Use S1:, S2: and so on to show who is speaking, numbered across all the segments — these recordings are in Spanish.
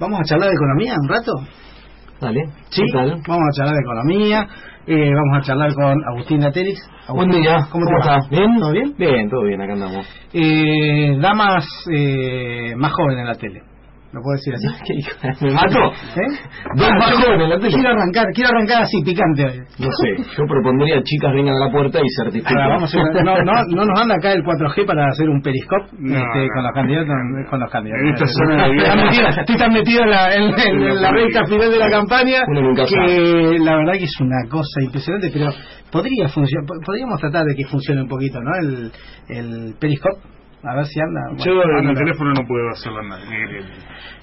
S1: ¿Vamos a charlar de economía un rato?
S2: Dale.
S1: Sí, vamos a charlar de economía. Vamos a charlar con Agustín Lateris.
S2: Buen día.
S1: ¿Cómo estás?
S2: ¿Bien?
S1: ¿Todo bien?
S2: Bien, todo bien, acá andamos.
S1: Damas más jóvenes en la tele. ¿Lo puedo decir así?
S2: ¿Qué hijo? ¿Me mato?
S1: Dos más jóvenes en la tele. Quiero arrancar así, picante hoy.
S2: No sé, yo propondría chicas vengan a la puerta y certifiquen.
S1: Vamos a no nos anda acá el 4G para hacer un periscope con los candidatos.
S2: En esta zona de
S1: estoy tan metido en la recta final de la campaña que la verdad que es una cosa impresionante, pero podríamos tratar de que funcione un poquito, ¿no? El periscope. A ver si anda.
S3: Yo en el teléfono no puedo hacerlo nada.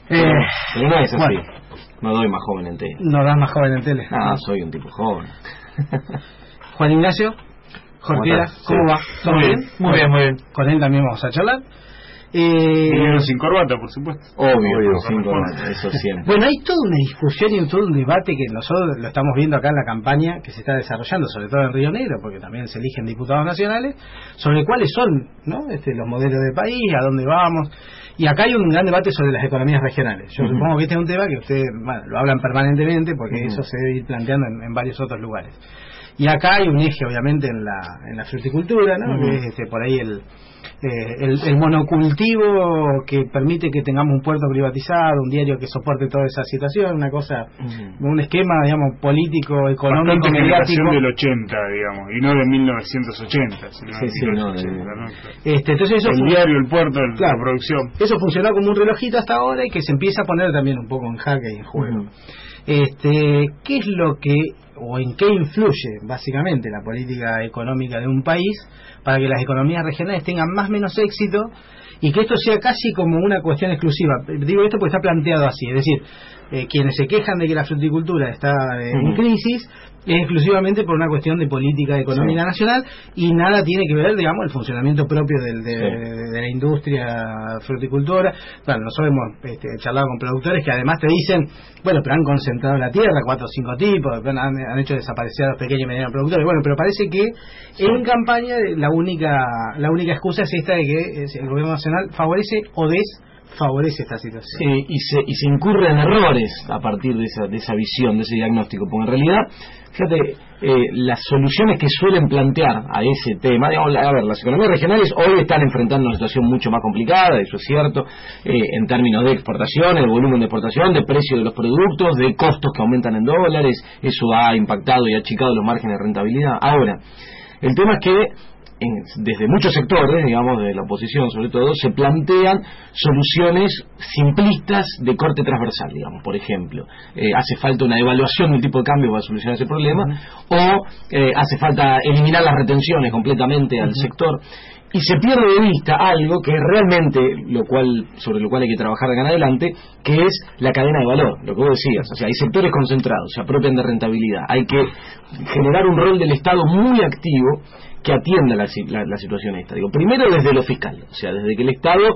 S2: Pero no es así. Bueno, no doy más joven en tele.
S1: No das más joven en tele.
S2: Ah, soy un tipo joven.
S1: Juan Ignacio Jorquera, ¿cómo va? ¿Todo bien?
S3: Muy bien.
S1: Con él también vamos a charlar.
S3: Sin corbata, por supuesto.
S2: Obvio, sin corbata, eso siempre.
S1: Bueno, hay toda una discusión y todo un debate que nosotros lo estamos viendo acá en la campaña que se está desarrollando, sobre todo en Río Negro, porque también se eligen diputados nacionales, sobre cuáles son, ¿no? Los modelos de país, a dónde vamos. Y acá hay un gran debate sobre las economías regionales. Yo supongo que este es un tema que ustedes lo hablan permanentemente, porque eso se debe ir planteando en varios otros lugares. Y acá hay un eje, obviamente, en la fruticultura, ¿no? Que es por ahí el monocultivo que permite que tengamos un puerto privatizado, un diario que soporte toda esa situación, una cosa, un esquema, digamos, político, económico,
S3: bastante
S1: mediático
S3: del 80, digamos, y no de 1980, sino de 1980, ¿no?
S1: Entonces eso
S3: el diario, el puerto, la producción.
S1: Eso funcionó como un relojito hasta ahora y que se empieza a poner también un poco en jaque y en juego. ¿Qué es lo que o en qué influye básicamente la política económica de un país para que las economías regionales tengan más o menos éxito y que esto sea casi como una cuestión exclusiva? Digo esto porque está planteado así, es decir, quienes se quejan de que la fruticultura está en crisis es exclusivamente por una cuestión de política económica nacional y nada tiene que ver, digamos, el funcionamiento propio de la industria fruticultora. Claro, nosotros hemos charlado con productores que además te dicen, bueno, pero han concentrado la tierra, 4 o 5 tipos, han hecho desaparecer a los pequeños y medianos productores. Bueno, pero parece que en campaña la única excusa es esta de que el gobierno nacional favorece o favorece esta situación.
S2: Sí, y se incurre en errores a partir de esa visión, de ese diagnóstico, porque en realidad, fíjate, las soluciones que suelen plantear a ese tema, digamos, a ver, las economías regionales hoy están enfrentando una situación mucho más complicada, eso es cierto, en términos de exportación, el volumen de exportación, de precio de los productos, de costos que aumentan en dólares, eso ha impactado y ha achicado los márgenes de rentabilidad. Ahora, el tema es que desde muchos sectores, digamos, de la oposición sobre todo, se plantean soluciones simplistas de corte transversal, digamos, por ejemplo, hace falta una evaluación del tipo de cambio para solucionar ese problema, o hace falta eliminar las retenciones completamente al sector, y se pierde de vista algo que es realmente sobre lo cual hay que trabajar de acá en adelante, que es la cadena de valor, lo que vos decías. O sea, hay sectores concentrados, se apropian de rentabilidad, hay que generar un rol del Estado muy activo que atienda la situación esta. Digo, primero desde lo fiscal, o sea, desde que el Estado,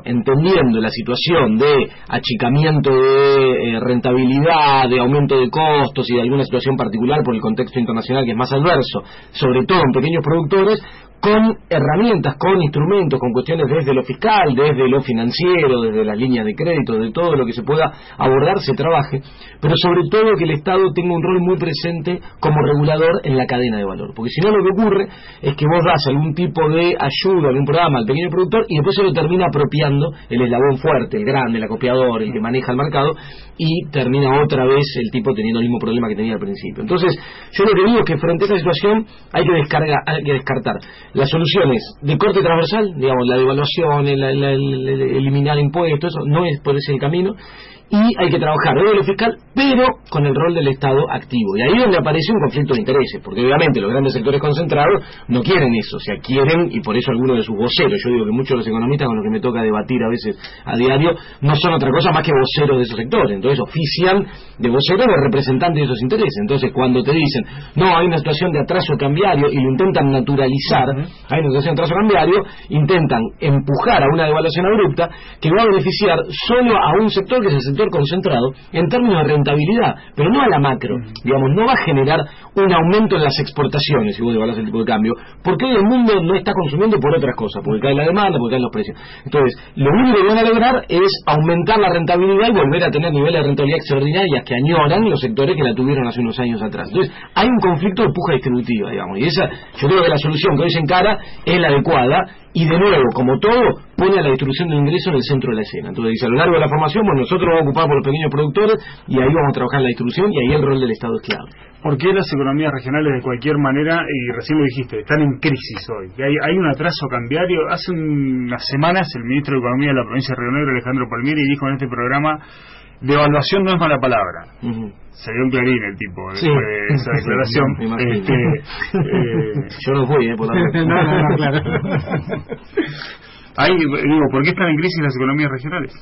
S2: entendiendo la situación de achicamiento de rentabilidad, de aumento de costos y de alguna situación particular por el contexto internacional que es más adverso, sobre todo en pequeños productores, con herramientas, con instrumentos, con cuestiones desde lo fiscal, desde lo financiero, desde las líneas de crédito, de todo lo que se pueda abordar, se trabaje, pero sobre todo que el Estado tenga un rol muy presente como regulador en la cadena de valor, porque si no lo que ocurre es que vos das algún tipo de ayuda, algún programa al pequeño productor y después se lo termina apropiando el eslabón fuerte, el grande, el acopiador, el que maneja el mercado, y termina otra vez el tipo teniendo el mismo problema que tenía al principio. Entonces, yo lo que digo es que frente a esa situación hay que descartar las soluciones de corte transversal, digamos, la devaluación, eliminar impuestos, eso no es por ese camino, y hay que trabajar desde lo fiscal, pero con el rol del Estado activo. Y ahí es donde aparece un conflicto de intereses, porque obviamente los grandes sectores concentrados no quieren eso, o sea, quieren, y por eso algunos de sus voceros, yo digo que muchos de los economistas con los que me toca debatir a veces a diario, no son otra cosa más que voceros de esos sectores, entonces ofician de voceros de representantes de esos intereses. Entonces cuando te dicen, no, hay una situación de atraso cambiario y lo intentan naturalizar, hay negociación de trazo cambiario, intentan empujar a una devaluación abrupta que va a beneficiar solo a un sector, que es el sector concentrado, en términos de rentabilidad, pero no a la macro. Digamos, no va a generar un aumento en las exportaciones si vos devaluás el tipo de cambio, porque hoy el mundo no está consumiendo por otras cosas, porque cae la demanda, porque caen los precios. Entonces, lo único que van a lograr es aumentar la rentabilidad y volver a tener niveles de rentabilidad extraordinarias que añoran los sectores que la tuvieron hace unos años atrás. Entonces, hay un conflicto de puja distributiva, digamos, y esa, yo creo que la solución que hoy se encara es la adecuada, y de nuevo, como todo, pone a la distribución del ingreso en el centro de la escena. Entonces dice, a lo largo de la formación, bueno, nosotros vamos a ocupar por los pequeños productores, y ahí vamos a trabajar en la distribución, y ahí el rol del Estado es clave.
S3: ¿Por qué las economías regionales de cualquier manera, y recién lo dijiste, están en crisis hoy? Hay un atraso cambiario. Hace unas semanas el ministro de Economía de la provincia de Río Negro, Alejandro Palmieri, dijo en este programa, devaluación no es mala palabra. Se dio un clarín el tipo después de esa declaración.
S2: Yo no fui, por la
S1: no, claro.
S3: ¿Por qué están en crisis las economías regionales?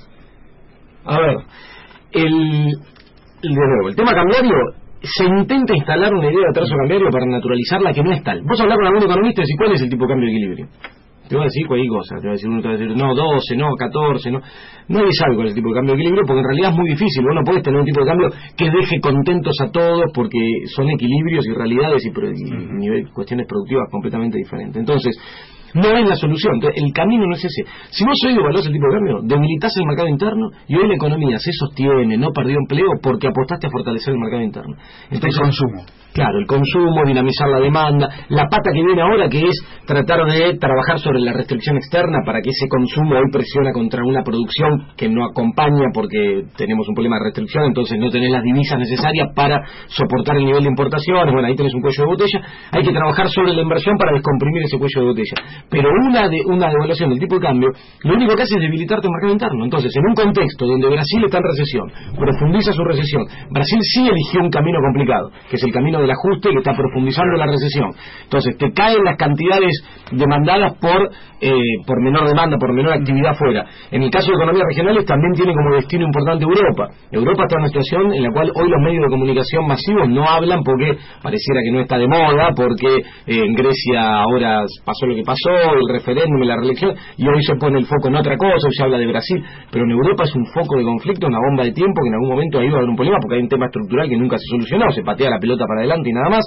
S2: A ver, de nuevo, el tema cambiario, se intenta instalar una idea de atraso cambiario para naturalizarla que no es tal. Vos hablás con algún economista y decís, ¿cuál es el tipo de cambio de equilibrio? Te va a decir cualquier cosa, te va a decir uno, te va a decir, no, 12, no, 14, no. Nadie sabe cuál es el tipo de cambio de equilibrio, porque en realidad es muy difícil. Vos no podés tener un tipo de cambio que deje contentos a todos, porque son equilibrios y realidades y cuestiones productivas completamente diferentes. Entonces, no es la solución. Entonces, el camino no es ese. Si vos hoy devaluás el tipo de cambio, debilitas el mercado interno, y hoy la economía se sostiene, no perdió empleo, porque apostaste a fortalecer el mercado interno. Entonces,
S3: el consumo.
S2: Claro, el consumo, dinamizar la demanda, la pata que viene ahora, que es tratar de trabajar sobre la restricción externa para que ese consumo hoy presiona contra una producción que no acompaña porque tenemos un problema de restricción, entonces no tenés las divisas necesarias para soportar el nivel de importaciones. Bueno, ahí tenés un cuello de botella. Hay que trabajar sobre la inversión para descomprimir ese cuello de botella. Pero una devaluación del tipo de cambio, lo único que hace es debilitarte el mercado interno. Entonces, en un contexto donde Brasil está en recesión, profundiza su recesión, Brasil sí eligió un camino complicado, que es el camino del ajuste, que está profundizando la recesión. Entonces, te caen las cantidades demandadas por menor demanda, por menor actividad fuera. En el caso de economías regionales, también tiene como destino importante Europa. Europa está en una situación en la cual hoy los medios de comunicación masivos no hablan porque pareciera que no está de moda, porque en Grecia ahora pasó lo que pasó, el referéndum y la reelección, y hoy se pone el foco en otra cosa, hoy se habla de Brasil, pero en Europa es un foco de conflicto, una bomba de tiempo, que en algún momento ahí va a haber un problema, porque hay un tema estructural que nunca se solucionó, se patea la pelota para adelante y nada más,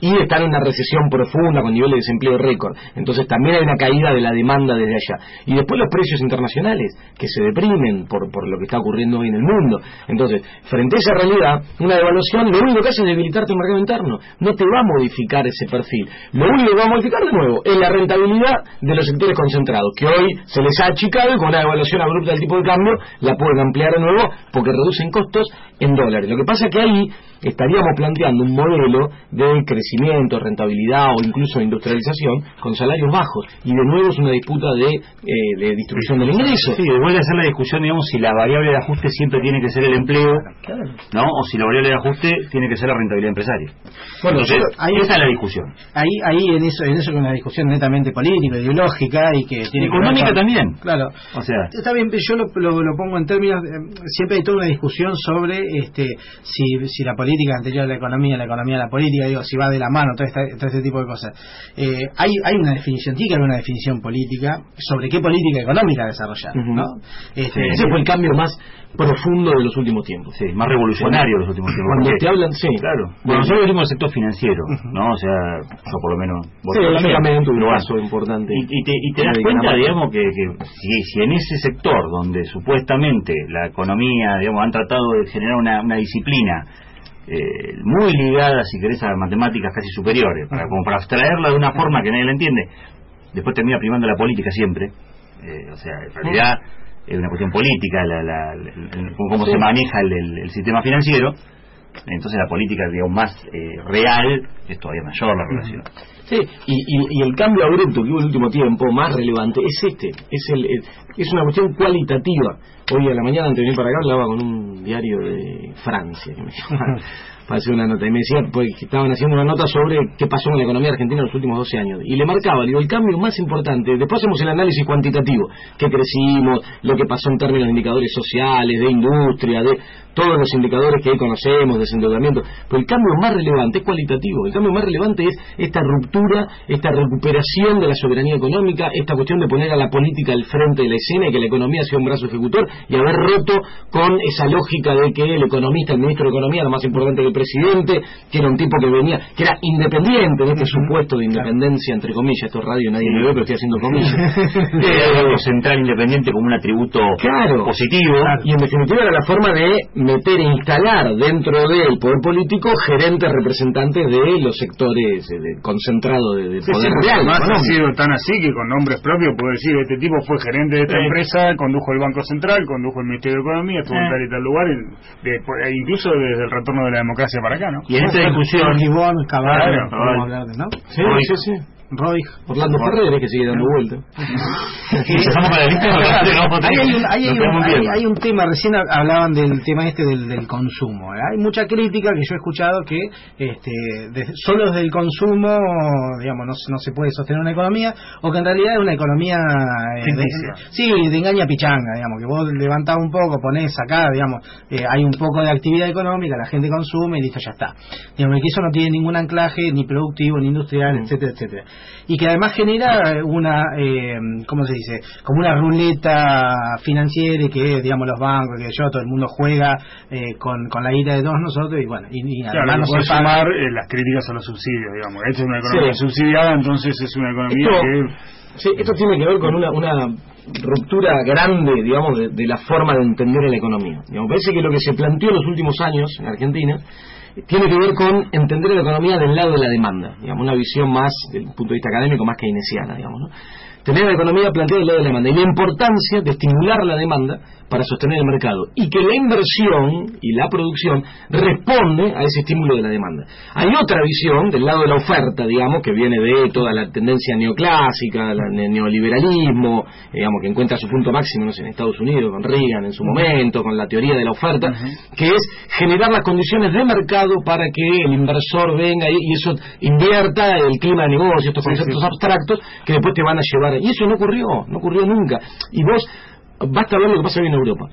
S2: y están en una recesión profunda con niveles de desempleo récord. Entonces también hay una caída de la demanda desde allá. Y después los precios internacionales, que se deprimen por lo que está ocurriendo hoy en el mundo. Entonces, frente a esa realidad, una devaluación lo único que hace es debilitarte el mercado interno. No te va a modificar ese perfil. Lo único que va a modificar de nuevo es la rentabilidad de los sectores concentrados, que hoy se les ha achicado, y con una devaluación abrupta del tipo de cambio la pueden ampliar de nuevo porque reducen costos en dólares. Lo que pasa es que ahí estaríamos planteando un modelo de crecimiento, rentabilidad o incluso de industrialización con salarios bajos, y de nuevo es una disputa de distribución del ingreso.
S4: Sí, vuelve a ser la discusión, digamos, si la variable de ajuste siempre tiene que ser el empleo, ¿no? O si la variable de ajuste tiene que ser la rentabilidad empresaria.
S1: Bueno,
S4: entonces, ahí esa es la discusión.
S1: Ahí en eso que es una discusión netamente política, ideológica y que tiene
S4: económica también.
S1: Claro.
S4: O sea,
S1: está bien, pero yo lo pongo en términos, siempre hay toda una discusión sobre si la política anterior a la economía a la política, digo, si va de la mano, todo este tipo de cosas. Hay una definición, tiene que haber una definición política sobre qué política económica desarrollar, ¿no?
S2: Ese fue el cambio más profundo de los últimos tiempos.
S4: Sí, más revolucionario de los últimos tiempos.
S2: Cuando te hablan, sí.
S4: Claro. Bueno, nosotros venimos del sector financiero, ¿no? O sea, yo por lo menos...
S2: Sí, lógicamente un paso importante.
S4: Y te das cuenta, digamos, que si en ese sector donde supuestamente la economía, digamos, han tratado de generar una disciplina muy ligada, si querés, a matemáticas casi superiores, como para abstraerla de una forma que nadie la entiende, después termina primando la política siempre. O sea, en realidad es una cuestión política cómo se maneja el sistema financiero. Entonces la política, digamos, más real es todavía mayor la relación.
S2: Sí, y el cambio abrupto que hubo en el último tiempo, más relevante, es una cuestión cualitativa. Hoy a la mañana, antes de venir para acá, hablaba con un diario de Francia, que me llamaba para hacer una nota, y me decía, pues, que estaban haciendo una nota sobre qué pasó en la economía argentina en los últimos 12 años, y le marcaba, digo, el cambio más importante, después hacemos el análisis cuantitativo, qué crecimos, lo que pasó en términos de indicadores sociales, de industria, de todos los indicadores que hoy conocemos, desendeudamiento, pero el cambio más relevante es cualitativo, el cambio más relevante es esta ruptura, esta recuperación de la soberanía económica, esta cuestión de poner a la política al frente de la escena y que la economía sea un brazo ejecutor, y haber roto con esa lógica de que el economista, el ministro de Economía, era más importante que el presidente, que era un tipo que venía, que era independiente en este supuesto de independencia, entre comillas, esto es radio, nadie me ve, pero estoy haciendo comillas.
S4: Central independiente como un atributo positivo.
S2: Y en definitiva era la forma de meter e instalar dentro del poder político gerentes representantes de los sectores concentrados de poder real.
S3: Más ha sido tan así que con nombres propios puedo decir, este tipo fue gerente de esta empresa, condujo el Banco Central, condujo el Ministerio de Economía, estuvo en tal y tal lugar, incluso desde el retorno de la democracia para acá, ¿no?
S4: Y en esta discusión...
S1: ¿no?
S2: Sí. Roy, Orlando Ferrer, que sigue dando vuelta.
S1: Hay un tema, recién hablaban del tema del consumo. Hay mucha crítica que yo he escuchado que solo desde el consumo, digamos, no se puede sostener una economía, o que en realidad es una economía de engaña pichanga, digamos, que vos levantás un poco, ponés acá, digamos, hay un poco de actividad económica, la gente consume y listo, ya está. Digamos, que eso no tiene ningún anclaje ni productivo, ni industrial, etcétera, etcétera. Y que además genera una, ¿cómo se dice? Como una ruleta financiera, y que, digamos, los bancos, que todo el mundo juega con la guita de todos nosotros, y bueno, y
S3: además no se sumar las críticas a los subsidios, digamos. Esta es una economía subsidiada, entonces es una economía
S2: esto tiene que ver con una ruptura grande, digamos, de la forma de entender la economía. Digamos, parece que lo que se planteó en los últimos años en Argentina tiene que ver con entender la economía del lado de la demanda, digamos, una visión más, desde el punto de vista académico, más keynesiana, digamos, ¿no? Tener la economía planteada del lado de la demanda y la importancia de estimular la demanda para sostener el mercado, y que la inversión y la producción responde a ese estímulo de la demanda. Hay otra visión del lado de la oferta, digamos, que viene de toda la tendencia neoclásica, el neoliberalismo, digamos, que encuentra su punto máximo, no sé, en Estados Unidos, con Reagan en su momento, con la teoría de la oferta, que es generar las condiciones de mercado para que el inversor venga y eso invierta el clima de negocio, estos conceptos abstractos que después te van a llevar. Y eso no ocurrió nunca. Y vos, basta ver lo que pasa hoy en Europa.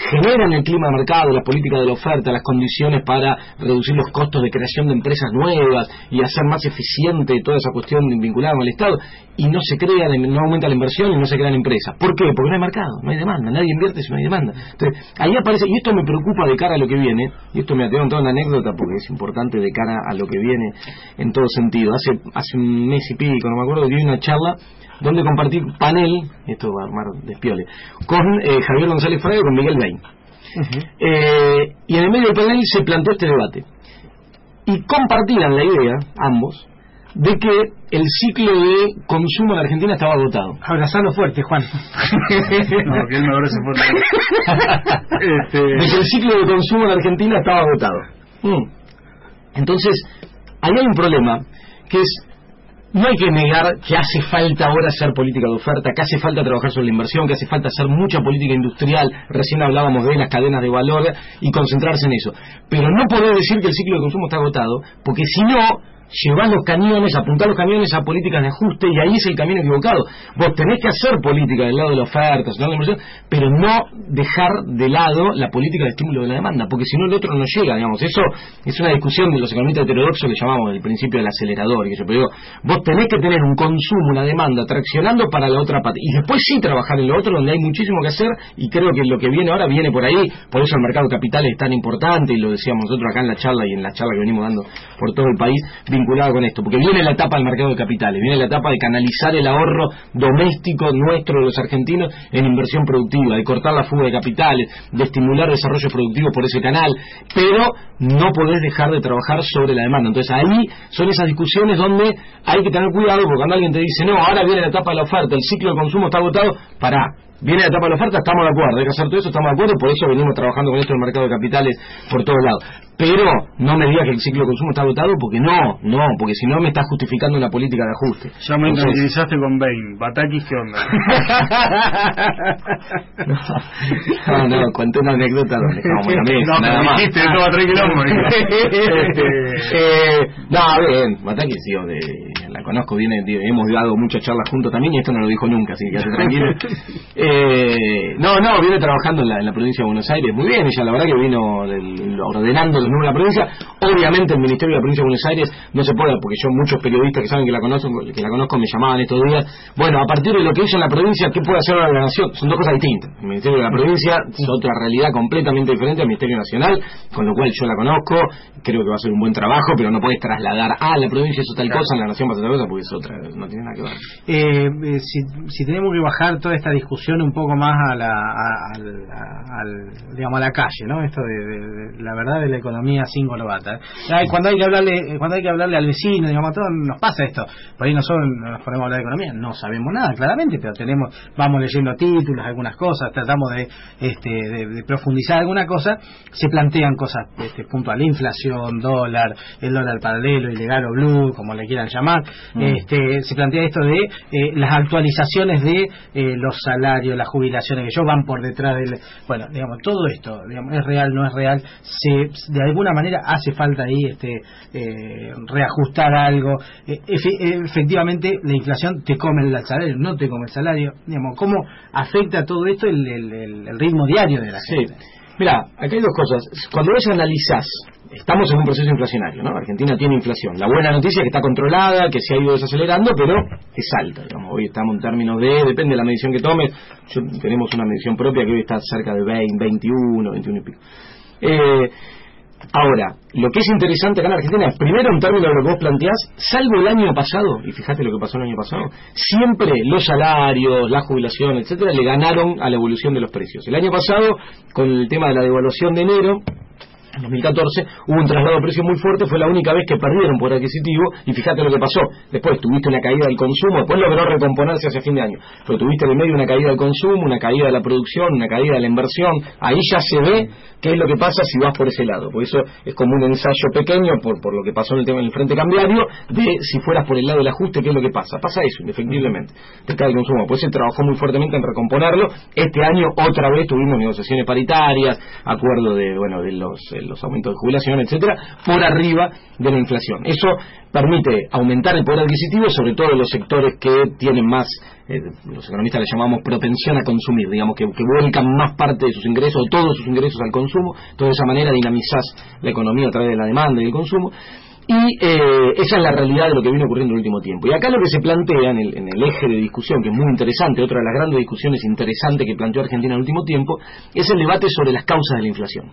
S2: Generan el clima de mercado, las políticas de la oferta, las condiciones para reducir los costos de creación de empresas nuevas y hacer más eficiente toda esa cuestión vinculada con el Estado, y no se crea, no aumenta la inversión y no se crean empresas. ¿Por qué? Porque no hay mercado, no hay demanda, nadie invierte si no hay demanda. Entonces, ahí aparece, y esto me preocupa de cara a lo que viene, y esto me ha contar una anécdota porque es importante de cara a lo que viene en todo sentido. Hace un mes y pico, no me acuerdo, di una charla donde compartí panel, esto va a armar despiole, con Javier González Fraga y con Miguel Bain. Y en el medio del panel se planteó este debate. Y compartían la idea, ambos, de que el ciclo de consumo en Argentina estaba agotado.
S1: Abrazalo fuerte, Juan.
S3: No, que él me abrace fuerte.
S2: De que el ciclo de consumo en Argentina estaba agotado. Entonces, ahí hay un problema, que es, no hay que negar que hace falta ahora hacer política de oferta, que hace falta trabajar sobre la inversión, que hace falta hacer mucha política industrial, recién hablábamos de las cadenas de valor, y concentrarse en eso. Pero no podés decir que el ciclo de consumo está agotado, porque si no, llevar los cañones, apuntar los cañones a políticas de ajuste, y ahí es el camino equivocado. Vos tenés que hacer política del lado de la oferta, del lado de la inversión, pero no dejar de lado la política de estímulo de la demanda, porque si no el otro no llega, digamos. Eso es una discusión de los economistas heterodoxos que llamamos el principio del acelerador, y yo digo, vos tenés que tener un consumo, una demanda traccionando para la otra parte, y después sí trabajar en lo otro, donde hay muchísimo que hacer, y creo que lo que viene ahora viene por ahí. Por eso el mercado de capitales es tan importante, y lo decíamos nosotros acá en la charla y en la charla que venimos dando por todo el país, vinculado con esto, porque viene la etapa del mercado de capitales, viene la etapa de canalizar el ahorro doméstico nuestro de los argentinos en inversión productiva, de cortar la fuga de capitales, de estimular desarrollo productivo por ese canal, pero no podés dejar de trabajar sobre la demanda. Entonces ahí son esas discusiones donde hay que tener cuidado, porque cuando alguien te dice, no, ahora viene la etapa de la oferta, el ciclo de consumo está agotado, pará. Viene la etapa de la oferta, estamos de acuerdo, hay que hacer todo eso, estamos de acuerdo, por eso venimos trabajando con esto en el mercado de capitales por todos lados. Pero no me digas que el ciclo de consumo está agotado, porque porque si no me estás justificando una política de ajuste.
S3: Ya me utilizaste con Bain. Batakis, ¿qué onda?
S2: No, conté una anécdota donde estábamos en la mesa, nada más.
S3: Dijiste, esto va a traer quilombo.
S2: Bien, Batakis, la conozco bien, hemos dado muchas charlas juntos también, y esto no lo dijo nunca, así que quédate tranquilo. Viene trabajando en la provincia de Buenos Aires, muy bien, ella la verdad que vino ordenando los números de la provincia. Obviamente el Ministerio de la Provincia de Buenos Aires no se puede, porque yo, muchos periodistas que saben que la conozco me llamaban estos días, bueno, a partir de lo que hizo en la provincia, ¿qué puede hacer la Nación? Son dos cosas distintas. El Ministerio de la Provincia es otra realidad completamente diferente al Ministerio Nacional, con lo cual yo la conozco, creo que va a ser un buen trabajo, pero no puedes trasladar la provincia hizo tal cosa, en la Nación pasa tal cosa, porque es otra, no tiene nada que ver.
S1: Si tenemos que bajar toda esta discusión un poco más a la calle, ¿no? Esto de la verdad de la economía sin corbata. Cuando hay que hablarle al vecino, digamos, a todos nos pasa esto. Por ahí nosotros nos ponemos a hablar de economía, no sabemos nada, claramente, pero vamos leyendo títulos, algunas cosas, tratamos de profundizar alguna cosa, se plantean cosas puntuales, inflación, dólar, el dólar paralelo, ilegal o blue, como le quieran llamar, se plantea esto de las actualizaciones de los salarios, las jubilaciones, que ellos van por detrás del... Bueno, digamos, todo esto, digamos, es real, no es real, de alguna manera hace falta ahí reajustar algo. Efectivamente la inflación te come el salario, no te come el salario, digamos, ¿cómo afecta todo esto el ritmo diario de la gente?
S2: Mira, acá hay dos cosas. Cuando vos analizás, estamos en un proceso inflacionario, ¿no? Argentina tiene inflación. La buena noticia es que está controlada, que se ha ido desacelerando, pero es alta, digamos. Hoy estamos en términos depende de la medición que tomes. Tenemos una medición propia que hoy está cerca de 21 y pico. Ahora, lo que es interesante acá en Argentina es, primero, en términos de lo que vos planteás, salvo el año pasado, y fíjate lo que pasó el año pasado, siempre los salarios, la jubilación, etcétera, le ganaron a la evolución de los precios. El año pasado, con el tema de la devaluación de enero, en 2014 hubo un traslado de precios muy fuerte, fue la única vez que perdieron poder adquisitivo, y fíjate lo que pasó. Después tuviste una caída del consumo, después logró recomponerse hacia fin de año, pero tuviste en el medio una caída del consumo, una caída de la producción, una caída de la inversión. Ahí ya se ve qué es lo que pasa si vas por ese lado, por eso es como un ensayo pequeño por lo que pasó en el tema del frente cambiario, de si fueras por el lado del ajuste, qué es lo que pasa eso, indefectiblemente, te cae el consumo. Pues se trabajó muy fuertemente en recomponerlo. Este año otra vez tuvimos negociaciones paritarias, acuerdo de los aumentos de jubilación, etcétera, por arriba de la inflación. Eso permite aumentar el poder adquisitivo, sobre todo en los sectores que tienen más, los economistas le llamamos propensión a consumir, digamos, que vuelcan más parte de sus ingresos o todos sus ingresos al consumo. De esa manera dinamizás la economía a través de la demanda y el consumo. Y esa es la realidad de lo que viene ocurriendo en el último tiempo. Y acá lo que se plantea en el eje de discusión, que es muy interesante, otra de las grandes discusiones interesantes que planteó Argentina en el último tiempo, es el debate sobre las causas de la inflación.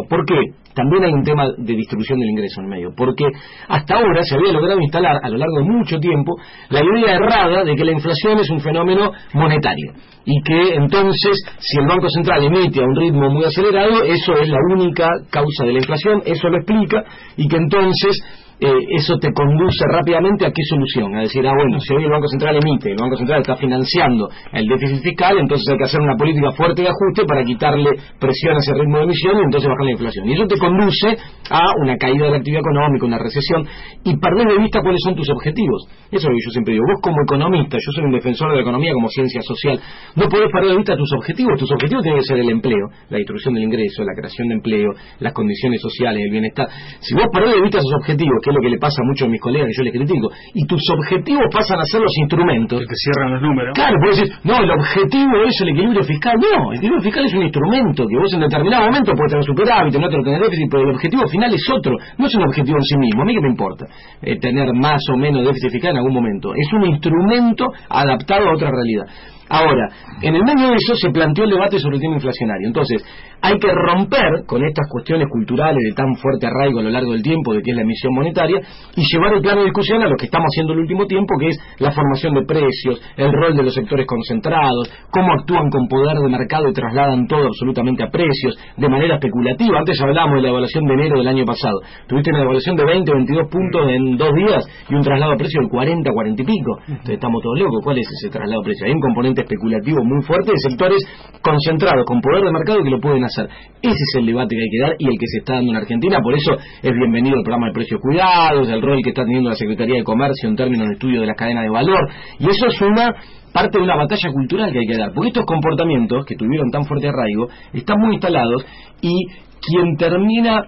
S2: ¿Por qué? También hay un tema de distribución del ingreso en medio, porque hasta ahora se había logrado instalar a lo largo de mucho tiempo la idea errada de que la inflación es un fenómeno monetario y que entonces si el Banco Central emite a un ritmo muy acelerado, eso es la única causa de la inflación, eso lo explica, y que entonces eso te conduce rápidamente a qué solución, a decir, bueno, si hoy el Banco Central emite, el Banco Central está financiando el déficit fiscal, entonces hay que hacer una política fuerte de ajuste para quitarle presión a ese ritmo de emisión y entonces bajar la inflación. Y eso te conduce a una caída de la actividad económica, una recesión, y perdés de vista cuáles son tus objetivos. Eso es lo que yo siempre digo. Vos como economista, yo soy un defensor de la economía como ciencia social, no podés perder de vista tus objetivos. Tus objetivos tienen que ser el empleo, la distribución del ingreso, la creación de empleo, las condiciones sociales, el bienestar. Si vos perdés de vista esos objetivos, que es lo que le pasa a muchos de mis colegas que yo les critico, y tus objetivos pasan a ser los instrumentos
S3: que te cierran los números.
S2: Claro, puedes decir, no, el objetivo es el equilibrio fiscal. No, el equilibrio fiscal es un instrumento que vos en determinado momento podés tener superávit, en otro tener déficit, pero el objetivo final es otro, no es un objetivo en sí mismo. A mí que me importa tener más o menos déficit fiscal en algún momento, es un instrumento adaptado a otra realidad. Ahora, en el medio de eso se planteó el debate sobre el tema inflacionario. Entonces, hay que romper con estas cuestiones culturales de tan fuerte arraigo a lo largo del tiempo, de que es la emisión monetaria, monetaria y llevar el plano de discusión a lo que estamos haciendo el último tiempo, que es la formación de precios, el rol de los sectores concentrados, cómo actúan con poder de mercado y trasladan todo absolutamente a precios, de manera especulativa. Antes hablábamos de la evaluación de enero del año pasado. Tuviste una evaluación de 20 o 22 puntos en 2 días y un traslado a precio del 40, 40 y pico. Entonces estamos todos locos. ¿Cuál es ese traslado a precio? Hay un componente especulativo muy fuerte de sectores concentrados con poder de mercado que lo pueden hacer. Ese es el debate que hay que dar y el que se está dando en Argentina. Por eso es bienvenido el programa de precios cuidados, el rol que está teniendo la Secretaría de Comercio en términos de estudio de las cadenas de valor, y eso es una parte de una batalla cultural que hay que dar, porque estos comportamientos que tuvieron tan fuerte arraigo están muy instalados, y quien termina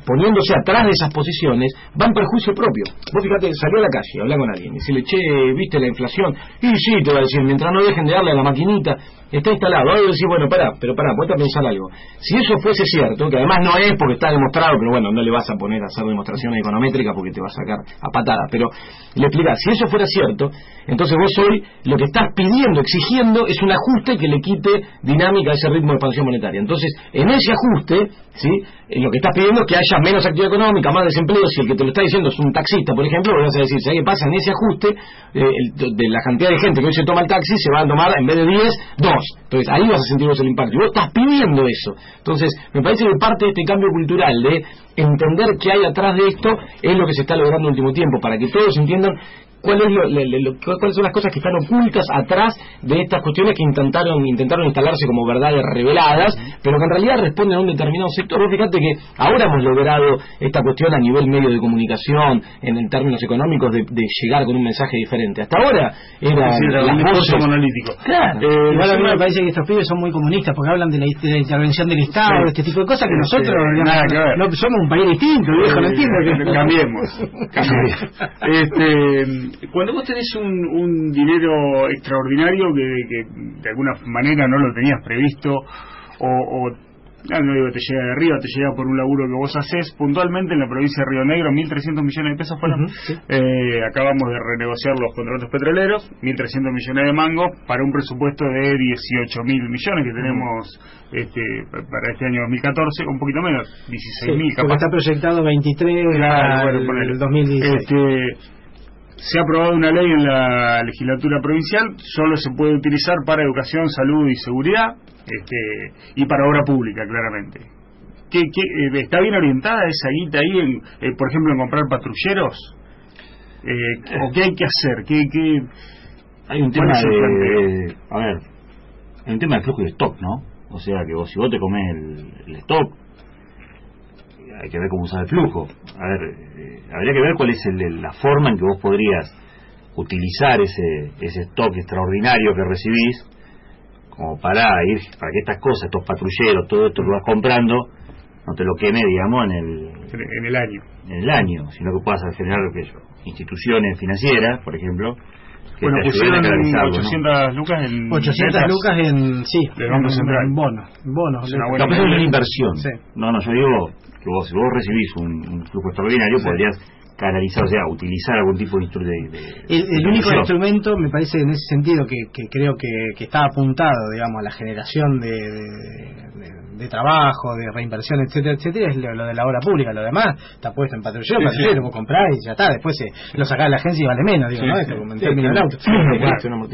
S2: poniéndose atrás de esas posiciones va en perjuicio propio. Vos fíjate, salió a la calle, habla con alguien y decirle, che, ¿viste la inflación? Y sí, te va a decir, mientras no dejen de darle a la maquinita, está instalado. Ahora decir, bueno, pará, ponete a pensar algo. Si eso fuese cierto, que además no es porque está demostrado, pero bueno, no le vas a poner a hacer demostraciones econométricas porque te va a sacar a patadas, pero le explicás, si eso fuera cierto, entonces vos hoy lo que estás pidiendo, exigiendo, es un ajuste que le quite dinámica a ese ritmo de expansión monetaria. Entonces, en ese ajuste, ¿sí?, lo que estás pidiendo es que haya menos actividad económica, más desempleo. Si el que te lo está diciendo es un taxista, por ejemplo, vas a decir, ¿sabes qué pasa? En ese ajuste de la cantidad de gente que hoy se toma el taxi, se va a tomar, en vez de 10, 2. Entonces ahí vas a sentir vos el impacto, y vos estás pidiendo eso. Entonces me parece que parte de este cambio cultural de entender qué hay atrás de esto es lo que se está logrando en el último tiempo, para que todos entiendan cuáles son las cosas que están ocultas atrás de estas cuestiones que intentaron instalarse como verdades reveladas, pero que en realidad responden a un determinado sector. Vos fíjate que ahora hemos logrado esta cuestión a nivel medio de comunicación, en términos económicos, de llegar con un mensaje diferente. Hasta ahora era
S3: un discurso monolítico.
S1: Claro. Igual a mí me parece que estos pibes son muy comunistas porque hablan de la intervención del Estado, de este tipo de cosas que nosotros no somos un país distinto, viejo, no entiendo.
S3: Cambiemos. Cuando vos tenés un dinero extraordinario que de alguna manera no lo tenías previsto, no digo te llega de arriba, te llega por un laburo que vos haces, puntualmente en la provincia de Río Negro, 1.300 millones de pesos fueron. Sí. Acabamos de renegociar los contratos petroleros, 1.300 millones de mangos, para un presupuesto de 18.000 millones que tenemos para este año 2014, un poquito menos, 16.000 capaz.
S1: Está proyectado 23 para el 2016.
S3: Se ha aprobado una ley en la legislatura provincial, solo se puede utilizar para educación, salud y seguridad, y para obra pública, claramente. ¿Está bien orientada esa guita ahí, por ejemplo, en comprar patrulleros? ¿O qué hay que hacer?
S4: Hay un tema de... hay un tema de flujo de stock, ¿no? O sea, que si vos te comés el stock, hay que ver cómo usar el flujo. Habría que ver cuál es la forma en que vos podrías utilizar ese stock extraordinario que recibís, como para que estas cosas, estos patrulleros, todo esto que vas comprando, no te lo queme, digamos,
S3: en el año,
S4: sino que puedas generar instituciones financieras, por ejemplo.
S3: Bueno, pusieron 800 lucas en
S1: 800 lucas
S3: del Banco Central.
S1: En bonos.
S4: Es una inversión. Sí. No, yo digo que si vos recibís un flujo extraordinario, podrías canalizar, o sea, utilizar algún tipo de instrumento.
S1: El único instrumento, me parece, en ese sentido, que creo que está apuntado, digamos, a la generación de trabajo, de reinversión, etcétera, etcétera, es lo de la obra pública. Lo demás está puesto en patrullero, vos comprás y ya está. Después lo sacás de la agencia y vale menos, digo, ¿no? Esto, como en términos del auto.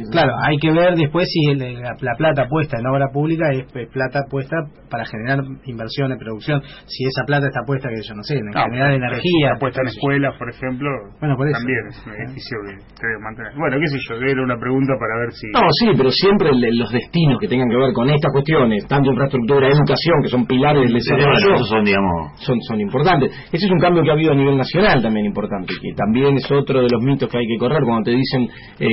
S1: Claro, hay que ver después si la plata puesta en obra pública es plata puesta para generar inversión en producción. Si esa plata está puesta, que yo no sé, en generar energía.
S3: Está puesta en escuelas, por ejemplo, por eso. También es un edificio que debe mantener. Bueno, qué sé yo, era una pregunta para ver si...
S2: No, sí, pero siempre los destinos que tengan que ver con estas cuestiones, tanto infraestructura, educación, que son pilares del desarrollo, son importantes. Ese es un cambio que ha habido a nivel nacional también importante, que también es otro de los mitos que hay que correr cuando te dicen,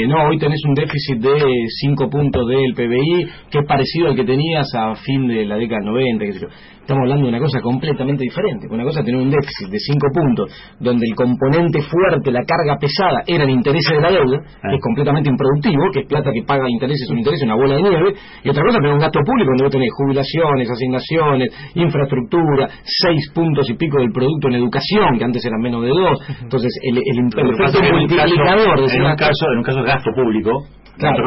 S2: no, hoy tenés un déficit de 5 puntos del PBI, que es parecido al que tenías a fin de la década del 90, qué sé yo. Estamos hablando de una cosa completamente diferente. Una cosa es tener un déficit de 5 puntos, donde el componente fuerte, la carga pesada, eran intereses de la deuda, que es completamente improductivo, que es plata que paga intereses, una bola de nieve, y otra cosa es tener un gasto público donde vos tenés jubilaciones, asignaciones, infraestructura, 6 puntos y pico del producto en educación, que antes eran menos de 2. Entonces, el efecto multiplicador...
S4: En un caso de gasto público,
S2: Claro,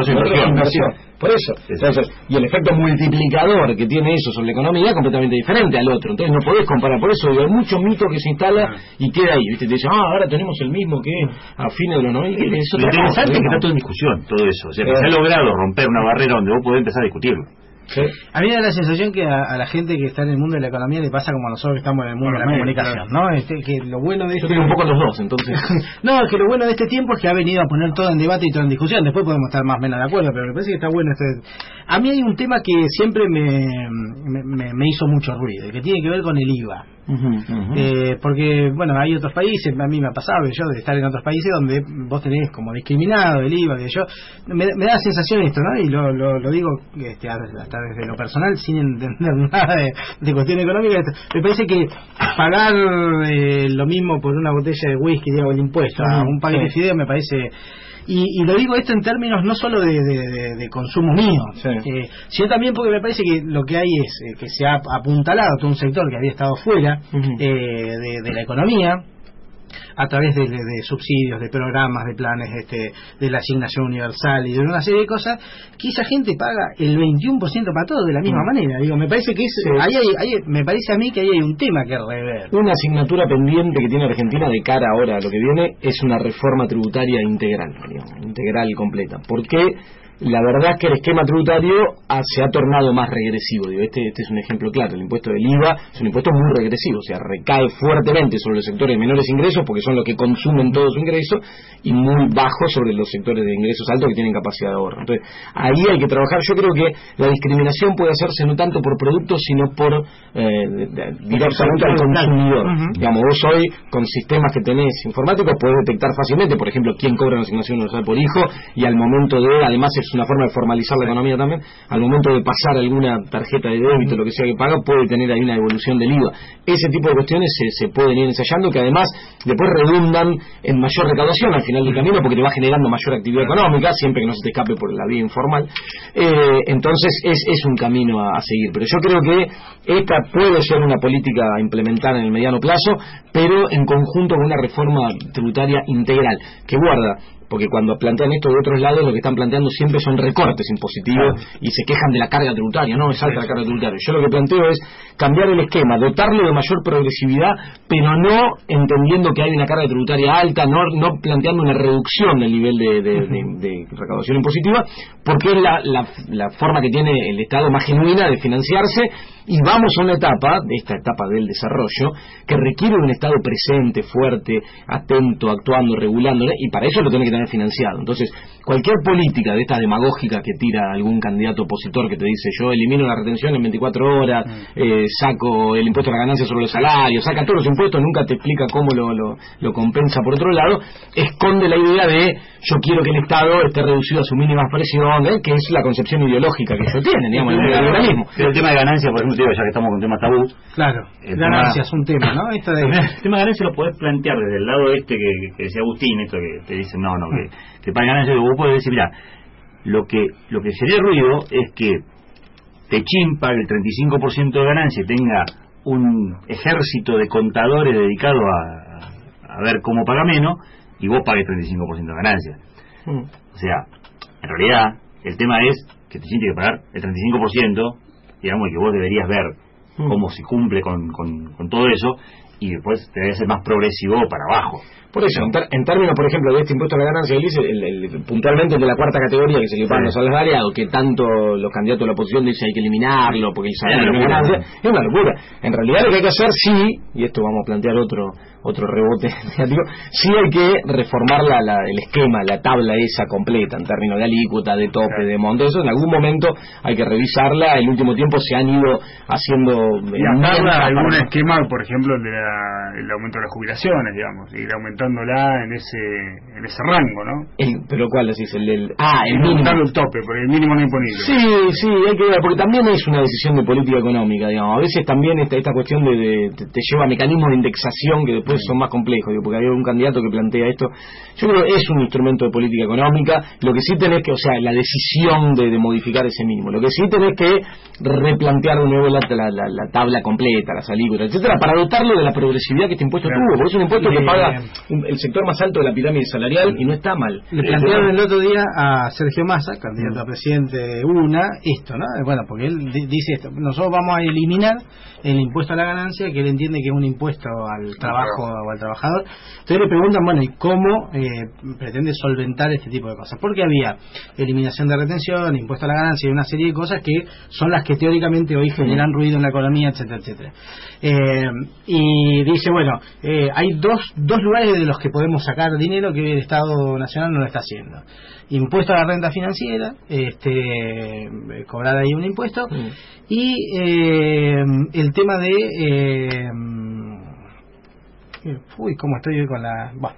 S2: inversión. Por eso. Entonces, y el efecto multiplicador que tiene eso sobre la economía es completamente diferente al otro. Entonces no podés comparar. Por eso hay mucho mito que se instala y queda ahí. ¿Viste? Te dicen, ahora tenemos el mismo que a fines de los 90.
S4: Lo interesante es que está todo en discusión, todo eso. O sea, que se ha logrado romper una barrera donde vos podés empezar a discutirlo.
S1: Sí. A mí me da la sensación que a la gente que está en el mundo de la economía le pasa como a nosotros que estamos en el mundo de la comunicación, ¿no? Que lo bueno de
S2: Yo tengo un poco los dos, entonces.
S1: No, es que lo bueno de este tiempo es que ha venido a poner todo en debate y todo en discusión. Después podemos estar más o menos de acuerdo, pero me parece que está bueno A mí hay un tema que siempre me hizo mucho ruido, y que tiene que ver con el IVA. Porque, bueno, hay otros países, a mí me ha pasado yo de estar en otros países donde vos tenés como discriminado el IVA, que yo me da la sensación esto, ¿no? Y lo digo hasta desde lo personal, sin entender nada de cuestión económica. Me parece que pagar lo mismo por una botella de whisky, digamos, el impuesto a un paquete de fideos me parece... Y lo digo esto en términos no solo de consumo mío, sino también porque me parece que lo que hay es que se ha apuntalado todo un sector que había estado fuera de la economía, a través de subsidios, de programas, de planes, de la asignación universal y de una serie de cosas, que esa gente paga el 21% para todo de la misma manera. Digo, me parece que me parece a mí que ahí hay un tema que rever.
S2: Una asignatura pendiente que tiene Argentina de cara ahora a lo que viene es una reforma tributaria integral, digamos, integral y completa. Porque la verdad es que el esquema tributario se ha tornado más regresivo. Digo, este es un ejemplo claro. El impuesto del IVA es un impuesto muy regresivo, o sea, recae fuertemente sobre los sectores de menores ingresos porque son los que consumen todo su ingreso, y muy bajo sobre los sectores de ingresos altos que tienen capacidad de ahorro. Entonces, ahí hay que trabajar. Yo creo que la discriminación puede hacerse no tanto por productos, sino por directamente al consumidor. Digamos, vos hoy, con sistemas que tenés informáticos, podés detectar fácilmente, por ejemplo, quién cobra una asignación universal por hijo, y al momento de, además es una forma de formalizar la economía también, al momento de pasar alguna tarjeta de débito, lo que sea que paga, puede tener ahí una devolución del IVA. Ese tipo de cuestiones se pueden ir ensayando, que además después redundan en mayor recaudación al final del camino, porque te va generando mayor actividad económica, siempre que no se te escape por la vía informal. Entonces es un camino a seguir, pero yo creo que esta puede ser una política a implementar en el mediano plazo, pero en conjunto con una reforma tributaria integral, que guarda, porque cuando plantean esto de otros lados, lo que están planteando siempre son recortes impositivos y se quejan de la carga tributaria. No, es alta la carga tributaria. Yo lo que planteo es cambiar el esquema, dotarlo de mayor progresividad, pero no entendiendo que hay una carga tributaria alta, no planteando una reducción del nivel de recaudación impositiva, porque es la forma que tiene el Estado más genuina de financiarse. Y vamos a una etapa, esta etapa del desarrollo, que requiere un Estado presente, fuerte, atento, actuando, regulando, y para eso lo tiene que tener financiado. Entonces, cualquier política de estas demagógicas que tira algún candidato opositor que te dice yo elimino la retención en 24 horas, saco el impuesto a la ganancia sobre los salarios, saca todos los impuestos, nunca te explica cómo lo compensa por otro lado, esconde la idea de yo quiero que el Estado esté reducido a su mínima expresión, que es la concepción ideológica que ellos tienen, digamos, el liberalismo.
S4: El tema de ganancia, por ejemplo, ya que estamos con temas tabú.
S1: Claro, ganancia es un tema, ¿no?
S4: El tema de ganancia lo podés plantear desde el lado que decía Agustín, esto que te dicen, que para ganancia, vos podés decir, mira, lo que genera ruido es que Techín pague el 35% de ganancia y tenga un ejército de contadores dedicados a ver cómo paga menos, y vos pagues 35% de ganancia. O sea, en realidad, el tema es que Techín tiene que pagar el 35%, digamos, y que vos deberías ver cómo se cumple con todo eso, y después te debe ser más progresivo para abajo.
S2: Por eso, en términos, por ejemplo, de este impuesto a la ganancia, puntualmente el de la cuarta categoría, que se le pagan los salariados, que tanto los candidatos de la oposición dicen hay que eliminarlo porque el salario no es ganancia, es una locura. En realidad lo que hay que hacer, sí, y esto vamos a plantear otro rebote negativo, sí hay que reformar el esquema, la tabla esa completa, en términos de alícuota, de tope, de monto. Eso en algún momento hay que revisarla. El último tiempo se han ido haciendo...
S3: Y atarla a algún esquema, por ejemplo, el aumento de las jubilaciones, digamos, ir aumentándola en ese rango, ¿no?
S2: ¿Pero cuál decís? El mínimo.
S3: Aumentando el tope, porque el mínimo no imponible.
S2: Sí, hay que ver, porque también es una decisión de política económica, digamos. A veces también esta cuestión te lleva a mecanismos de indexación que después son más complejos, porque había un candidato que plantea esto. Yo creo que es un instrumento de política económica. Lo que sí tenés que, o sea, la decisión de modificar ese mínimo. Lo que sí tenés que replantear de nuevo la la tabla completa, las alícuotas, etcétera, para dotarlo de la progresividad que este impuesto tuvo, porque es un impuesto que paga el sector más alto de la pirámide salarial y no está mal.
S1: Le plantearon el otro día a Sergio Massa, candidato a presidente de UNA, esto, ¿no? Bueno, porque él dice esto, nosotros vamos a eliminar el impuesto a la ganancia, que él entiende que es un impuesto al trabajo o al trabajador. Entonces le preguntan, bueno, ¿y cómo pretende solventar este tipo de cosas? Porque había eliminación de retención, impuesto a la ganancia y una serie de cosas que son las que teóricamente hoy generan ruido en la economía, etcétera, etcétera. Y dice, bueno, hay dos lugares de los que podemos sacar dinero que el Estado Nacional no lo está haciendo. Impuesto a la renta financiera, cobrar ahí un impuesto, y el tema de cómo estoy hoy con la... Bueno,